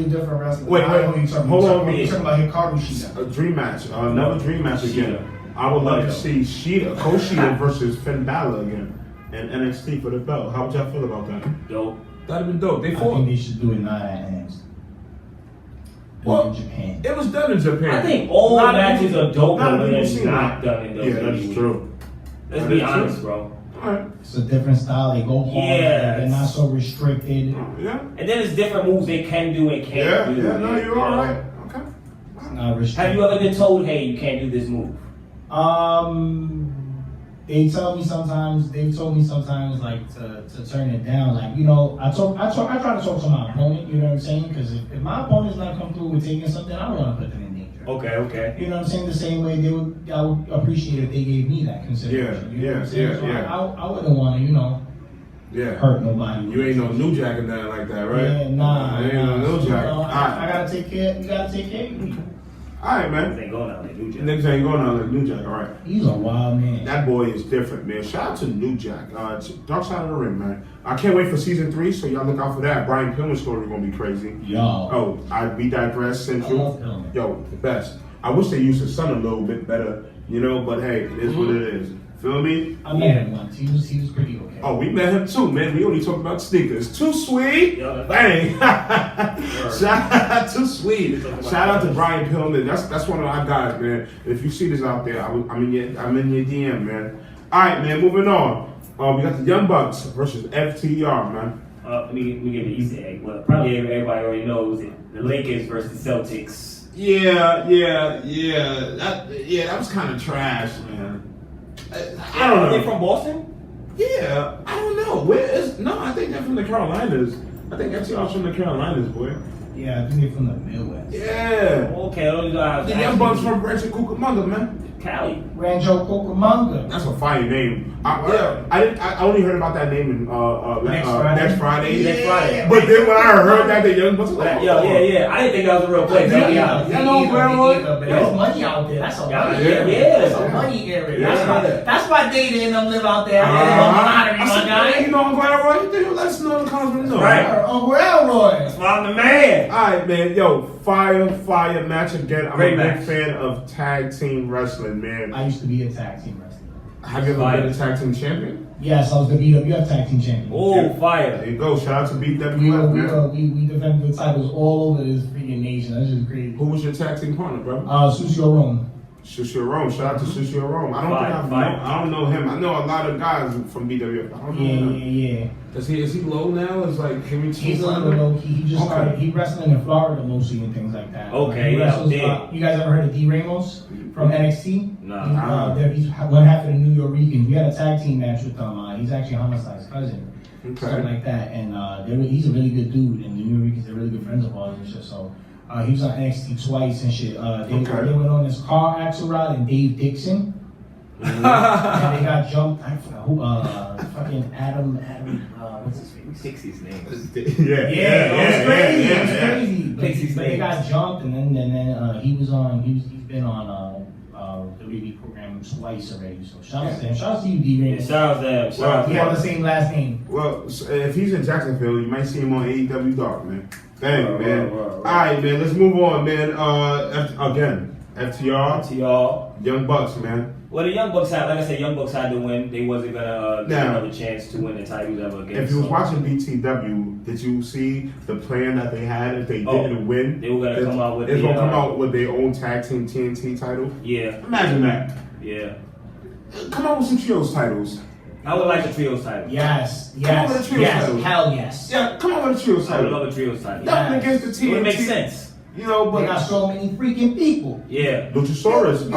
different wrestler. Wait, I know what you're talking hold about. on. You're talking about Hikaru Shida. A dream match, another dream match again. Shida. I would love to see Kushida versus Finn Balor again in NXT for the belt. How would y'all feel about that? Dope. That'd have been dope. They I fought. think they should do it not at NXT. Well, In Japan. It was done in Japan. I think all Not matches people- are dope not when people it's seen not that. done in WWE. Yeah, that's true. Let's That be is true. honest, bro. Alright. It's a different style. They go hard. Yeah, They're not so restricted. Yeah. And then there's different moves they can do and can't do. No, you're all right. Okay. It's not restricted. Have you ever been told, hey, you can't do this move? They tell me sometimes. They've told me sometimes like to turn it down. Like I try to talk to my opponent. You know what I'm saying? Because if my opponent's not come through with taking something, I don't want to put them in danger. Okay. You know what I'm saying? The same way I would appreciate if they gave me that consideration. You know what I'm saying? So I wouldn't want to hurt nobody. You ain't no New Jack or nothing like that, right? Yeah, nah. You ain't no New Jack. I gotta take care. You gotta take care of me. Alright, man. Niggas ain't going out like New Jack. Niggas ain't going on like New Jack, alright. He's a wild man. That boy is different, man. Shout out to New Jack. Dark Side of the Ring, man. I can't wait for season 3, so y'all look out for that. Brian Pillman's story is gonna be crazy. Yo. We digress. I love Central. Pillman. Yo, the best. I wish they used his son a little bit better, but hey, it is what it is. Feel me? I met him once. He was pretty okay. Oh, we met him too, man. We only talked about sneakers. Too sweet. Yo, Bang. Too sweet. Shout out to Brian Pillman. That's one of our guys, man. If you see this out there, I'm in your DM, man. All right, man. Moving on. We got the Young Bucks versus FTR, man. Let me give you an Easter egg. Well, probably everybody already knows it. The Lakers versus Celtics. Yeah. That was kind of trash, man. I don't know. Are they from Boston? Yeah, I don't know. No, I think they're from the Carolinas. I think FTR's from the Carolinas, boy. Yeah, I think they're from the Midwest. Yeah. Okay, those guys. The young bucks from Rancho Cucamonga, man. Cali. Rancho Cucamonga. That's a fire name. I only heard about that name in next Friday. Next Friday. But then when I heard that the young bucks was like, Yeah. I didn't think that was a real place. Yeah, but there's money out there. That's a money area. That's a money area. That's why Data and them live out there. You know, Uncle Elroy, you think you let us know in the comments below. Right. Uncle Elroy. That's why I'm the man. Alright, man. Yo, fire match again. I'm Great a match. big fan of tag team wrestling, man. I used to be a tag team wrestler. Have you ever been a tag team champion? Yes, I was the BWF tag team champion. Oh, fire. There you go. Shout out to BWF, man. We defended the titles all over this freaking nation. That's just crazy. Who was your tag team partner, bro? Sushio Rome. Sushio Rome. Shout out to Sushio Rome. I don't know him. I know a lot of guys from BWF. I don't know him. Yeah. Is he low now? Is like him and He's a little low key. He just started. He wrestling in Florida mostly and things like that. Okay, He yeah, wrestles, big. you guys ever heard of D Ramos from NXT? No. He's one half of the New Yorkers. We had a tag team match with him. He's actually Homicide's cousin. Something like that. And he's a really good dude. And the New Yorkers are really good friends of ours and shit. So he was on NXT twice and shit. They went on this car axelrod and Dave Dixon. And they got jumped. I forgot who. Fucking Adam. What's his face? Pixie's name. It was crazy. Pixie's But they name. got jumped, and then he was on. He's been on the WWE program twice already. So shout out to him. Shout out to you, D. Shout out to them. Shout out to We have them. the same last name. Well, if he's in Jacksonville, you might see him on AEW Dark, man. Dang, man. All right, man. Let's move on, man. Again, FTR, Young Bucks, man. Well, the Young Bucks had, like I said, Young Bucks had to win. They wasn't gonna get another chance to win the titles ever again. If you was watching BTW, did you see the plan that they had if they didn't win? They were gonna come out with gonna come out with their own tag team TNT title. Yeah. Imagine that. Yeah. Come out with some trios titles. I would like a trios title. Yes. Come on with a trios title. Hell yes. Yeah, come on with a trios I would title. love a trios title. Nothing against the TNT. It would make sense. You know, but They got so many freaking people. Yeah. Luchasaurus,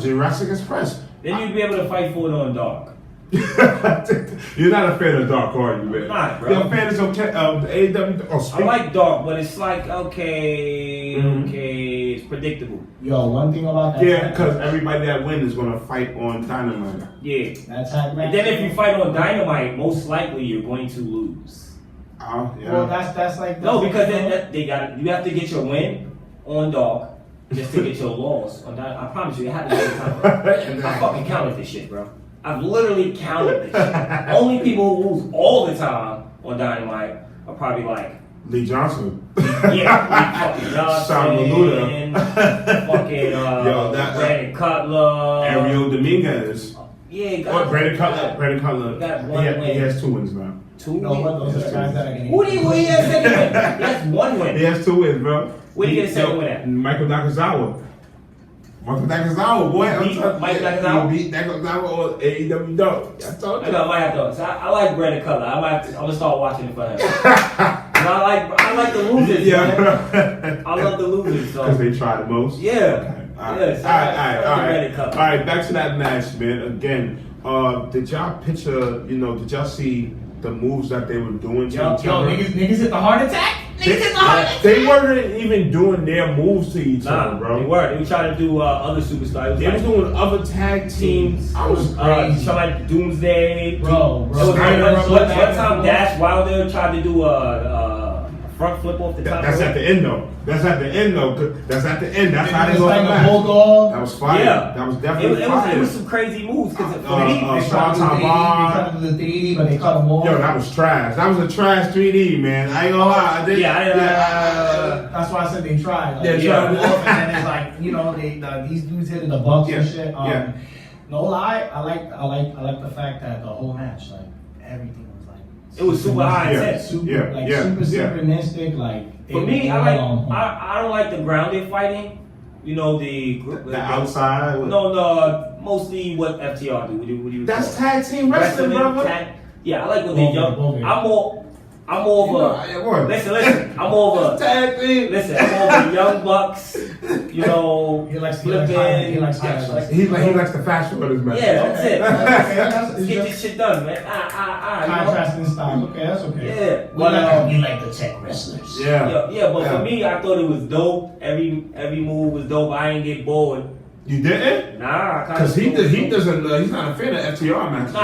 Jurassic Express. Then you'd be able to fight for it on Dark. You're not a fan of Dark, are you, man? I'm not, bro. You're a fan of AEW. I like Dark, but it's like, okay, it's predictable. Yo, one thing about that. Yeah, because everybody that wins is going to fight on Dynamite. Yeah. That tag match. And then if you fight on Dynamite, most likely you're going to lose. Yeah. Well, that's like. No, because then you have to get your win on Dark just to get your loss on Dynamite. I promise you, it happens every time. I fucking counted this shit, bro. I've literally counted this shit. Only people who lose all the time on Dynamite are probably like Lee Johnson. Yeah, fucking Johnson, Sean fucking Brandon Cutler, Ariel Dominguez. Yeah, he got Brandon Cutler. Got one win. He has 2 wins now. 2 No, wins? those are the guys that are getting. Who he has second win? He has 1 win. He has 2 wins, bro. Where did he get a second win at? Michael Nakazawa. Boy. Mike Nakazawa? He beat Nakazawa on AEW Dark. I told you. I might have to. So I like Brandon Cutler. I'm gonna start watching it for him. I like the losers. Man. I love the losers. Because they try the most. Yeah. All Yes. right. Back to that match, man. Again, did y'all picture? Did y'all see the moves that they were doing to each other? Niggas hit the heart attack. They weren't even doing their moves to each other, bro. They were. They were trying to do other superstars. They were doing other tag teams. I was trying like Doomsday. Bro. One time Dash Wilder tried to do a front flip off the top. That's at the end though. That's at the end. That's how they go. That was fire. Yeah. That was definitely fire. It was some crazy moves because they tried to do the 3D, but they cut them off. Yo, that was trash. That was a trash 3D, man. I ain't gonna lie. That's why I said they tried. They tried. And then it's like, these dudes hitting the bucks and shit. No lie, I like the fact that the whole match, like everything was like. It was super high intense. Super synchronistic. Like for me, I don't like the grounded fighting. The outside. No, mostly what FTR do. What do you? That's tag team wrestling, brother. Yeah, I like what they do. I'm over. Listen. I'm over. Tag team. Listen, I'm over Young Bucks. You know, He likes flipping. he likes He likes the fashion with his man. Yeah, that's it. That's Let's get this shit done, man. contrasting style. Okay, that's okay. Yeah, But you like the tech wrestlers. Yeah. but for me, I thought it was dope. Every move was dope. I ain't get bored. You didn't? Nah, Because he doesn't. He's not a fan of FTR matches. Nah,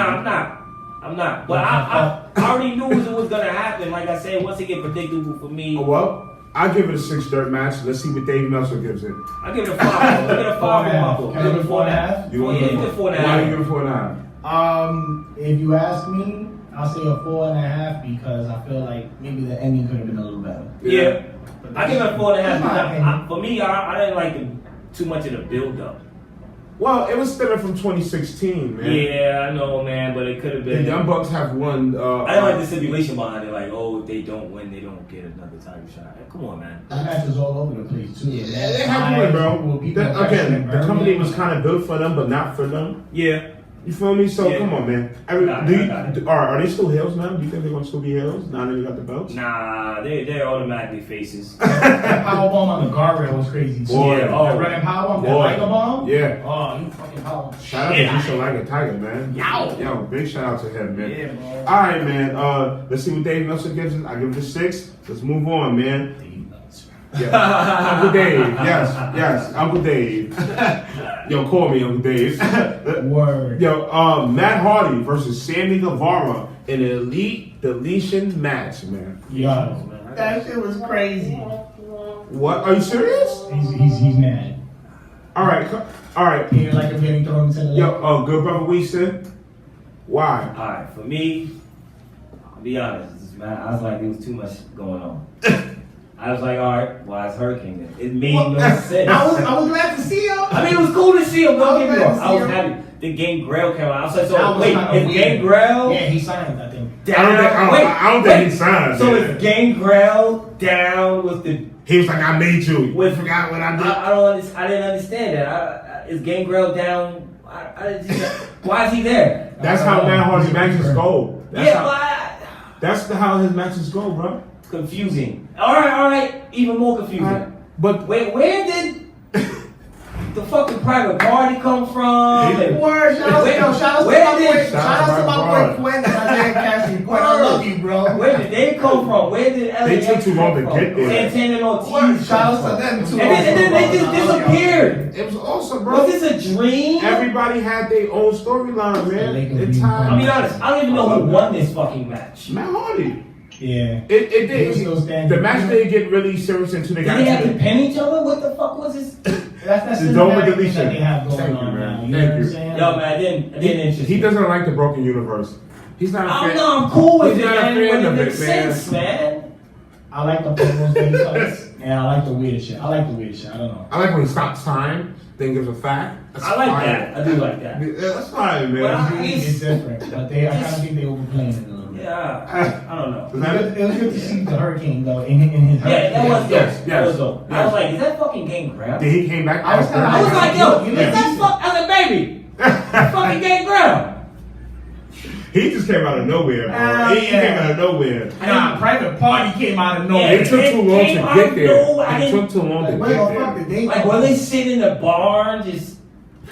I'm not. But I already knew it was gonna happen. Like I said, once it get predictable for me, Well, I give it a 6 dirt match. Let's see what Dave Meltzer gives it. I give it a 5. I give it a 5 in my book. Can I give it 4.5? You Yeah, you get 4.5. Why do you give it 4.5? If you ask me, I'll say a 4.5 because I feel like maybe the ending could have been a little better. Yeah. I give it a 4.5. That's my opinion. For me, I didn't like too much of the build up. Well, it was still from 2016, man. Yeah, I know, man, but it could have The been. Young Bucks have won. I don't like the stipulation behind it. Like, oh, if they don't win, they don't get another title shot. Come on, man. That match was all over the place too. Yeah, they had to win, bro. Again, the company was kind of built for them, but not for them. Yeah. You feel me? So Yeah. come on, man. Are they still heels, man? Do you think they're gonna still be heels now that they got the belts? Nah, they're automatically faces. That powerbomb on the guardrail was crazy too. Boy. Yeah, that running powerbomb, that Boy. Liger bomb. Yeah. Oh, you fucking power. Shout out to Jusha like a Tiger, man. Yo, big shout out to him, man. Yeah, bro. All right, man. Let's see what Dave Nelson gives us. I give it a 6. Let's move on, man. Yeah. Uncle Dave. Yes, Uncle Dave. Yo, call me Uncle Dave. Word. Yo, Matt Hardy versus Sammy Guevara in an elite deletion match, man. Yo, that shit was crazy. What? Are you serious? He's mad. All right. He didn't like him getting thrown into the Yo, good brother Winston. Why? Alright, for me, I'll be honest, man, I was like, there was too much going on. I was like, alright, why is Hurricane there? It made no sense. I was glad to see him. I mean, it was cool to see him. Don't get me wrong. I I was was glad to happy. The Gangrel came out. I was like, That so was wait, kinda is weird. Gangrel Yeah, he signed, I think. down? I don't think he signed. So man. is Gangrel down with the? He was like, I made you. You With forgot what I did. I didn't understand that. Is Gangrel down? Why is he there? That's how Matt Hardy's matches go. That's how his matches go, bro. Confusing. All right. Even more confusing. But Where did the fucking private party come from? Word, shout out to my boy Quinn. I love you, bro. Where did they come from? Where did LAX They took too long to come get from? there. Santana and Ortiz. Word, shout out to them too. And then they just disappeared. it was awesome, bro. Was this a dream? Everybody had their own storyline, man. It's time. I'll be honest. I don't even know who won this fucking match. Matt Hardy. Yeah. It He was still did. standing. The match didn't get really serious until they Did got they have to to pin each other? What the fuck was this? That's the the dome cinematic deletion. that they have going Thank you, on man. now. You Thank know what I'm you. saying? Yo, man, I didn't interest He me. doesn't like the broken universe. He's not a Oh fan. no, I'm cool with He's it, not a man. fan But of it it, makes man. sense, man. I like the promos that he cuts, and I like the weird shit. I don't know. I like when he stops time, then gives a fact. That's I like fire. that. I do like that. Yeah, that's fine, man. But I- It's different, but I kind of think they overplaying it a little bit. Yeah, I don't know. Is that it? It was good to see the Hurricane though in his. Yeah, that was dope. Yes, That was yes, dope. I yes. was like, is that fucking Gangrel? Then he came back. I was after. kinda I was like, yo, is Yeah. that I was like, baby, fucking Gangrel. He just came out of nowhere, bro. He came out of nowhere. Nah, Private Party came out of nowhere. It took too long to came out get of there. nowhere. I It didn't- took too long to Wait, get oh, there. fuck it, they Like, were they sitting in the barn just,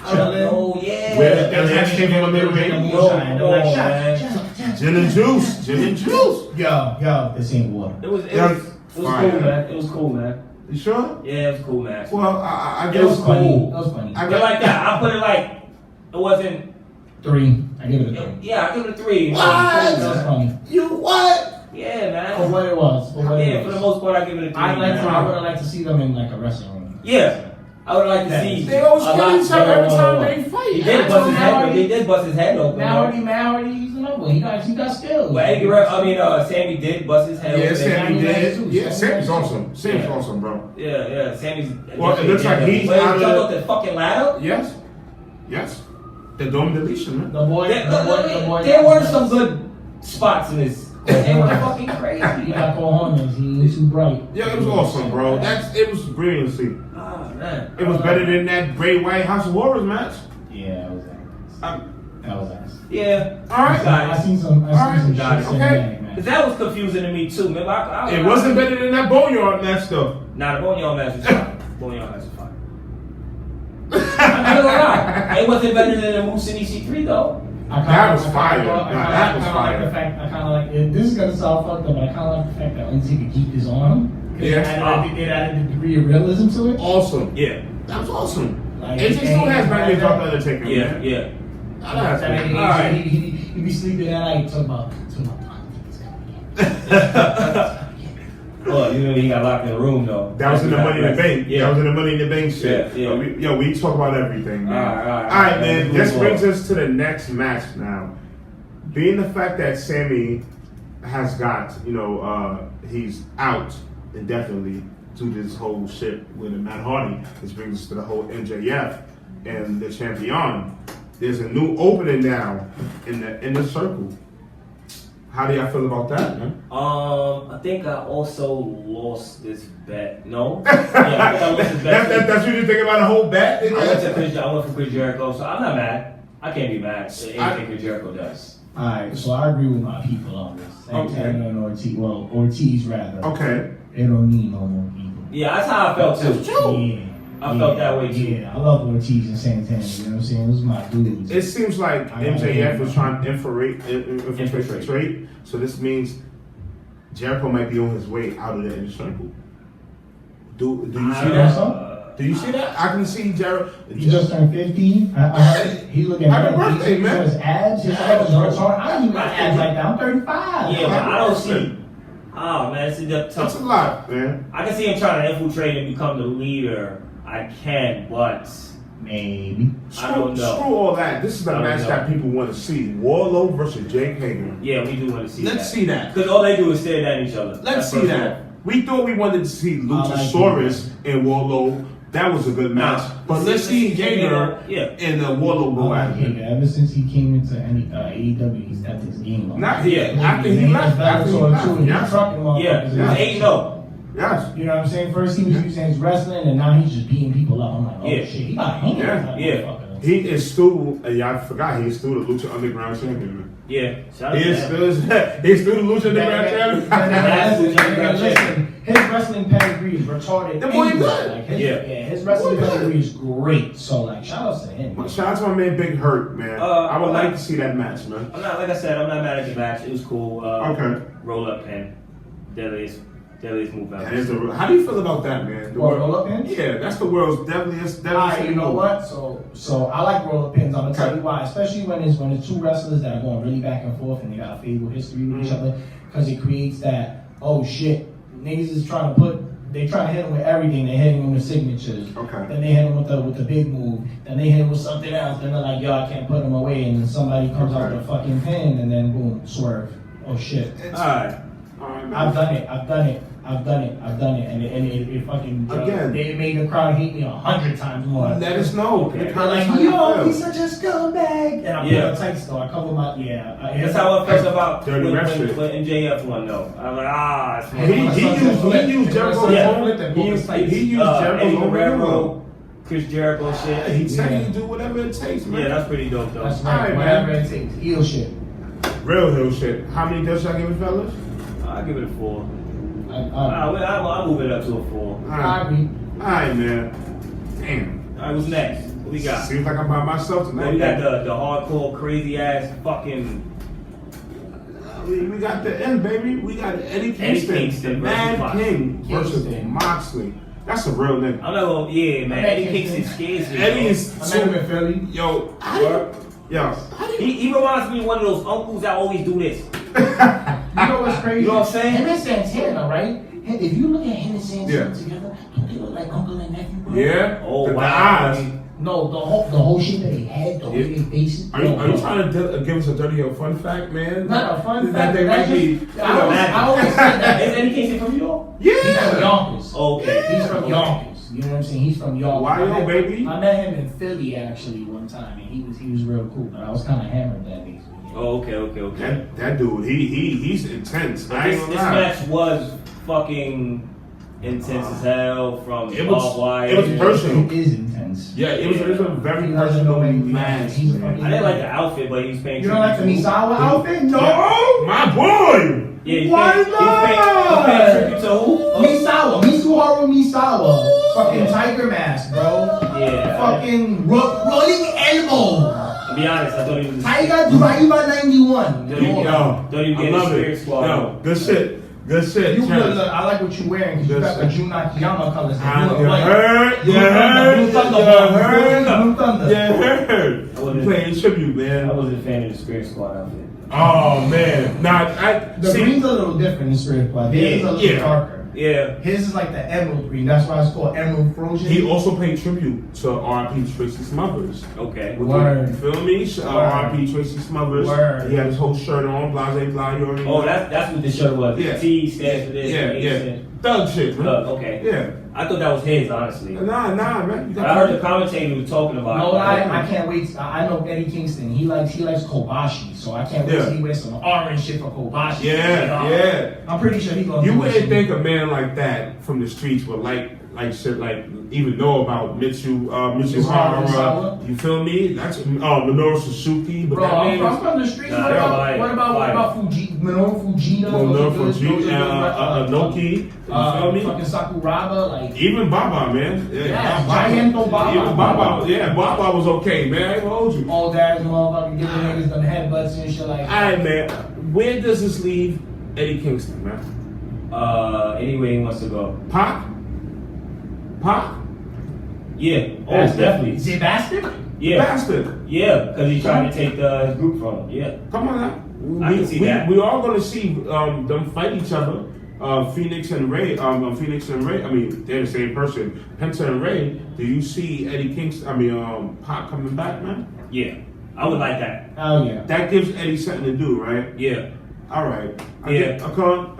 I don't know, yeah. Where- That's how they came on the radio. They're like, man. shot. Gin and juice. Gin and juice. Yo, this ain't water. It was Yeah, cool, fire. man. It was cool, man. You sure? Yeah, it was cool, man. Well, I It guess was cool. That was funny. I But like that, I put it like, it wasn't, 3. I give it a 3. yeah, I give it a 3. That was funny. You what? Yeah, For man. what it was. Yeah, for the most part, I give it a 3. I would man. have liked to see them in like a wrestling room. Yeah, I would like to see. They always a kill lot each other every better time one. they fight. He did bust his head. He did bust his head open. Mallory, he's another. He got skills. But Sammy did bust his head Yeah, open. Sammy did. too. Yeah, Sammy's Sammy- awesome. Sammy's awesome, bro. Yeah, Sammy's. Well, it looks like he's But out he of- jumped up the fucking ladder. Yes. The dome deletion, man. The boy. There were some good spots in this. They were fucking He crazy. got cojones. He's too bright. Yeah, it was awesome, bro. It was brilliancy. Oh man. It was better than that Bray Wyatt House of Horrors match. Yeah, that was ass. Um, That was ass. Yeah. All right. I seen some Alright, shit okay. cinematic, man. Cause that was confusing to me too, man. It wasn't better than that Boneyard match though. Nah, the Boneyard match was fine. Boneyard match was fine. I'm not gonna lie. It wasn't better than the Moose and EC3 though. That was fire. That was I fire. like the fact. I kind of like it. This is gonna sound fucked up, but I kind of like the fact that Undertaker keep his arm. Yeah. It added a degree of realism to it. Awesome. Yeah. That was awesome. Like, AJ still has Batman drop the Undertaker. Yeah, Man. yeah. That's That all right. he be sleeping at night talking about Well, you know he got locked in the room though. That was in the Money in the Bank. Yeah. That was in the Money in the Bank shit. Yeah, yeah. We talk about everything, man. All right. All right, man. This brings us to the next match now. Being the fact that Sammy has got, he's out indefinitely due to this whole shit with Matt Hardy. This brings us to the whole MJF and the champion. There's a new opening now in the circle. How do y'all feel about that, man? I think I also lost this bet. No? Yeah, I think I lost this bet. That's what you think about the whole bet? I went for Chris Jericho, so I'm not mad. I can't be mad at anything Chris Jericho does. Alright, so I agree with my people on this. Okay. Ortiz rather. Okay. They don't need no more people. Yeah, that's how I felt too. Yeah. I felt that way too. Yeah, I love Ortiz and Santana. You know what I'm saying? Those are my dudes. It seems like MJF was trying to infiltrate the trade, so this means Jericho might be on his way out of the inner circle. Do you see that? Do you see that? I can see Jericho. He just turned 50. He's looking Happy birthday, man. His abs, his abs are hard. I don't even got abs like that. I'm 35. Yeah, but I don't see. Oh man, it's tough. That's a lot, man. I can see him trying to infiltrate and become the leader. I can, but maybe. I don't know. Screw all that. This is the match that people want to see. Warlow versus Jake Hager. Yeah, we do want to see that. Let's see that. Because all they do is stare at each other. Let's see that. We thought we wanted to see Luchasaurus and Warlow. That was a good match. But let's see Hager and Warlow go at it. Ever since he came into AEW, he's stepped his game up. Not yet. After he left. Yeah, 8-0. Yes. You know what I'm saying? First he was using his wrestling, and now he's just beating people up. I'm like, oh shit, he got hands. Yeah. He is still, I forgot, he's still the Lucha Underground champion. Yeah. He's still the Lucha Underground champion. Listen, his wrestling pedigree is retarded. The boy good. His wrestling pedigree is great. So, like, shout out to him. Shout out to my man Big Hurt, man. I would like to see that match, man. I'm not, like I said, I'm not mad at the match. It was cool. Okay. Roll up pin. Deadliest move out. How do you feel about that, man? Roll up pins? Yeah, that's the world's deadliest. You know what? So I like roll up pins. I'm gonna tell you why. Especially when it's two wrestlers that are going really back and forth and they got a favorable history with each other, because it creates that niggas is trying to hit him with everything. They hit him with signatures. Okay. Then they hit him with the big move. Then they hit him with something else. Then they're like, yo, I can't put him away. And then somebody comes out with a fucking pin, and then boom, swerve. Oh shit. All right. I've done it, and it fucking again. They made the crowd hate me 100 times more. Let us know. They're like, yo, he's such a scumbag. And I put a tight store. I cover my That's how I felt about when MJF won though. I'm like, he used Jericho. He used Jericho Guerrero, Chris Jericho shit. He tell you to do whatever it takes, man. Yeah, that's pretty dope though. That's right, whatever it takes. Heel shit. Real heel shit. How many does y'all give it, fellas? I give it a 4. I'll move it up to a 4. Alright, man. Damn. Alright, what's next? What we got? Seems like I'm by myself tonight. Well, we got the hardcore, crazy ass fucking. We got the end, baby. We got Eddie Kingston Mad King versus Moxley. That's a real nigga. I'm not gonna, man. Eddie Kingston scares me. Eddie is so Philly. Yo, he reminds me of one of those uncles that always do this. You know what's crazy? You know what I'm saying? Him and Santana, right? If you look at him and Santana together, don't they look like uncle and nephew, bro? Yeah. Oh, the wow. eyes. No, the whole shit that they had, the way they face it. Are you trying to give us a dirty old fun fact, man? Not a fun fact. They might be. I always said that. Is Eddie Kingston from New York? Yeah. He's from Yonkers. Okay. He's from Yonkers. You know what I'm saying? He's from Yonkers. Why, baby? I met him in Philly actually one time, and he was real cool. But I was kind of hammered that day. Oh, okay. That dude, he's intense. This match was fucking intense as hell from barbed wire. It was personal. It is intense. Yeah, it was a very personal match. I didn't like the outfit, but he was paying. You don't like the Misawa outfit? No, my boy. Yeah, Why he's paying tribute to who? Misawa, Mitsuharu Misawa. Fucking Tiger Mask, bro. Yeah. Fucking rolling elbow. To be honest, I thought he was. Tiger Driver 91. Don't even Yo, get I love Spirit it. Squad. Yo, good shit. Good shit. You Chance. look, I like what you're wearing because you got the Jun Akiyama colors. You heard? Blue Thunder. You heard? You playing tribute, I man. wasn't a fan of the Spirit Squad outfit. Oh, man. Nah, The green's a little different in Spirit Squad. His is a little darker. Yeah. His is like the emerald green. That's why it's called Emerald Frozen. he also paid tribute to R.I.P. Tracy Smothers. Okay. Word. You feel me? R.I.P. Tracy Smothers. Word. He had his whole shirt on, blase, blah, you already know. Oh, that's what the shirt was. Yeah. T stands for this. Yeah, A yeah. stands- Thug shit, man. Okay. Yeah. I thought that was his, honestly. Nah, man. You But I heard the commentator was talking about No, it. I can't wait. I know Eddie Kingston. He likes Kobashi, so I can't wait Yeah. till he wears some orange shit for Kobashi. Yeah. I'm pretty sure he's gonna. You do wouldn't it. think a man like that from the streets would like shit, like even know about Mitsuharu. Misawa? You feel me? That's Minoru Suzuki. But Bro, that man I'm is from the streets. Nah, What about Fuji? Minoru Fujita? Minoru those are good- Fuji, those are good, Noki. You feel me? Fucking Sakuraba, like. Even Baba, man. Yeah, Gianto Baba. Even Baba. Yeah, Baba was okay, man. I ain't gonna hold you. All dads, motherfucking giving niggas them headbutts and shit like that. Alright, man. Where does this leave Eddie Kingston, man? Anywhere he wants to go. Pac? Yeah. Oh, definitely. Is he a bastard? Yeah. Bastard. Yeah, because he's trying to take his group from him. Yeah. Come on now. I can see that. We are going to see them fight each other. Phoenix and Ray. I mean, they're the same person. Penta and Ray. Do you see Eddie Kingston? Pac coming back, man? Yeah. I would like that. Oh yeah. That gives Eddie something to do, right? Yeah. All right. I Yeah.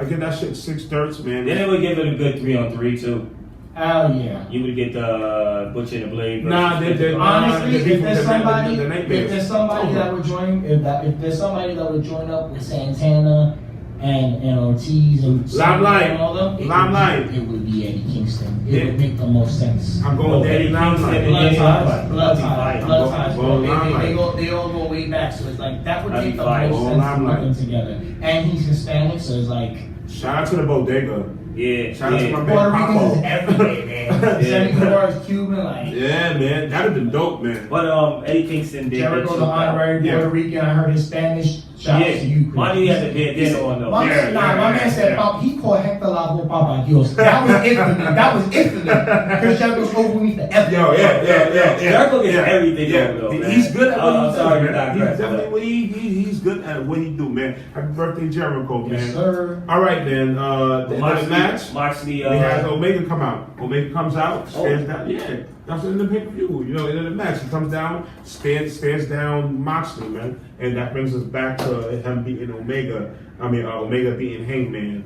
get that shit 6 dirts, man. Then they would give it a good 3-on-3 too. Oh yeah. You would get the Butcher and the Blade. Nah, versus- they- Honestly, the if there's somebody, the nightmares. if there's somebody that would join, if there's somebody that would join up with Santana and Ortiz and Limelight. and all them, Limelight. it would be Eddie Kingston. It Yeah. would make the most sense. I'm going with Eddie Limelight. Blood ties, Limelight. blood ties, blood ties. Well, Bro. Limelight. They all go way back, so it's like that would That'd make be the fire. most Well, sense to Limelight. put them together. And he's Hispanic, so it's like Shout out to the bodega. Yeah. Shout out to my Yeah. man Puerto Ricans Paco. is everywhere, man. Semi is Cuban, like Yeah, man. That'd have been dope, man. But Eddie Kingston did. Jericho's an honorary Yeah. Puerto Rican. I heard his Spanish. Shout out to you, Chris. Why do you have to be a dinner on though? My man said he called Hector Lavo Papa Dios. That was it for me. That was it for me. Chris Jericho's over me forever. Yo, yeah. Jericho gets everything over though, man. He's good at what he I'm sorry, does, to man. He's digress, definitely but- what he's good at what he do, man. Happy birthday, Jericho, man. Yes, sir. All right, man. The end of the match. Moxley, We had Omega come out. Omega comes out, stands down. Yeah, that's in the pay-per-view. You know, end of the match, he comes down, stands down Moxley, man, and that brings us back to him beating Omega. Omega beating Hangman.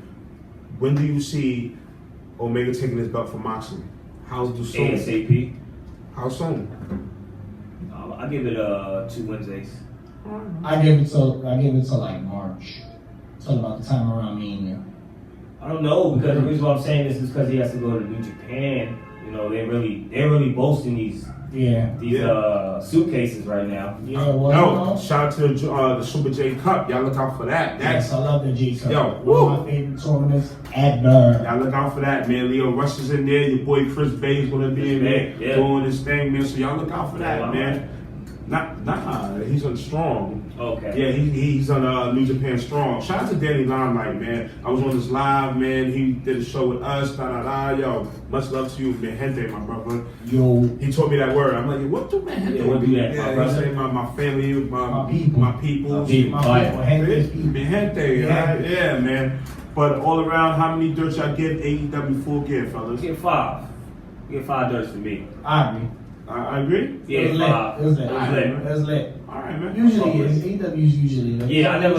When do you see Omega taking his belt from Moxley? How soon? ASAP. How soon? I'll give it 2 Wednesdays. I give it to like March. Till about the time around Mania. I don't know, because the reason why I'm saying this is because he has to go to New Japan. You know, they're really boasting these suitcases right now. Yeah, well, No, shout out to the Super J Cup. Y'all look out for that. yes, I love the G Cup. Yo, One of my favorite tournaments ever. Y'all look out for that, man. Leo Rush is in there. Your boy Chris Bay's gonna be in there Yeah. doing his thing, man. So y'all look out for that, Yeah, man. He's on Strong. Okay. Yeah, he's on New Japan Strong. Shout out to Danny Limelight, man. I was on this live, man. He did a show with us. Yo, much love to you, man. Gente, my brother. Yo, He told me that word. I'm like, what do man? Yeah, what do that, my Yeah, brother? he said my family, my people. my people. people. my people, Henry's people. Man, gente, Yeah. right? Yeah, man. But all around, how many dirts y'all give AEW Full Gear, fellas? Get 5. Get 5 dirts for me. I agree. I agree. Yeah, It was lit. 5. It was lit. It was lit. It was lit. All right, man. Usually is. AEW's usually lit. Yeah, I never-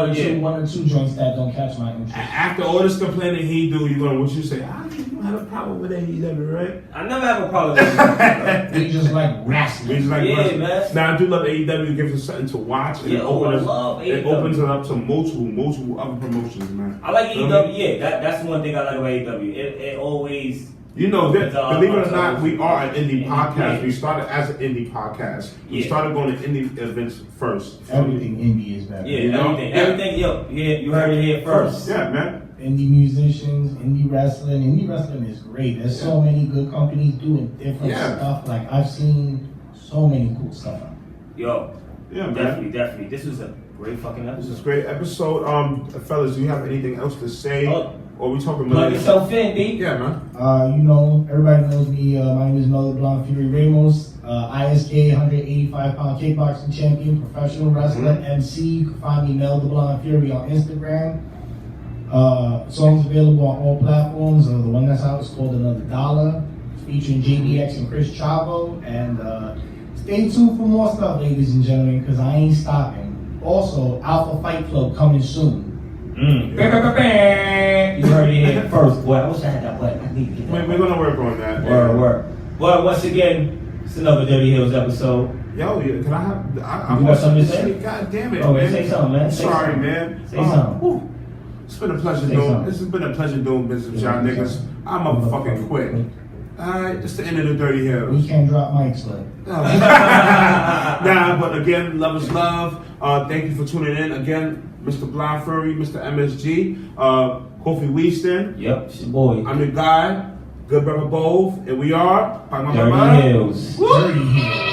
Usually yeah. one or two joints that don't catch my interest. After all this complaining he do, what you say? You don't have a problem with AEW, right? I never have a problem with it. They just like wrestling. He's like, Yeah, wrestling. man. Now I do love AEW. Gives us something to watch, and Yeah, it I opens love it AEW. opens it up to multiple other promotions, man. I like Feel AEW. me? Yeah, that's the one thing I like about AEW. It always You know, that, believe it or not, so- we are an indie podcast. Yeah. We started as an indie podcast. We Yeah. started going to indie events first. Everything indie is better. Yeah, You know? everything. Yo, you heard it here first. Yeah, man. Indie musicians, indie wrestling. Indie wrestling is great. There's so many good companies doing different Yeah. stuff. Like I've seen so many cool stuff. Yo, Yeah, man. definitely. This was a great fucking This is episode. a great episode. Fellas, do you have anything else to say? Oh. Or we talking Plug about yourself in, B. Yeah, man. You know, everybody knows me. My name is Mel Blind Fury Ramos. ISK 185-pound kickboxing champion, professional wrestler, MC. You can find me Mel the Blind Fury on Instagram. Songs available on all platforms. The one that's out is called Another Dollar, featuring JDX and Chris Chavo. And stay tuned for more stuff, ladies and gentlemen, because I ain't stopping. Also, Alpha Fight Club coming soon. You heard it here first, boy. I wish I had that button. I need to get that. We're gonna work on that. Word. Well, once again, it's another Dirty Hills episode. Yo, can I have? I You got something to say? God damn it! Oh, man. say something, man. Say Sorry, something. man. Say something. whew. It's been a pleasure Say doing. something. This has been a pleasure doing business with y'all niggas. I'm motherfucking quit. Alright, it's the end of the Dirty Hills. We can't drop mics, though. Nah, but again, love is love. Thank you for tuning in. Again, Mr. Blind Fury, Mr. MSG, Kofi Weaston. Yep, it's your boy. I'm the guy, Good Brother Bove, and we are Dirty Hills. Dirty here.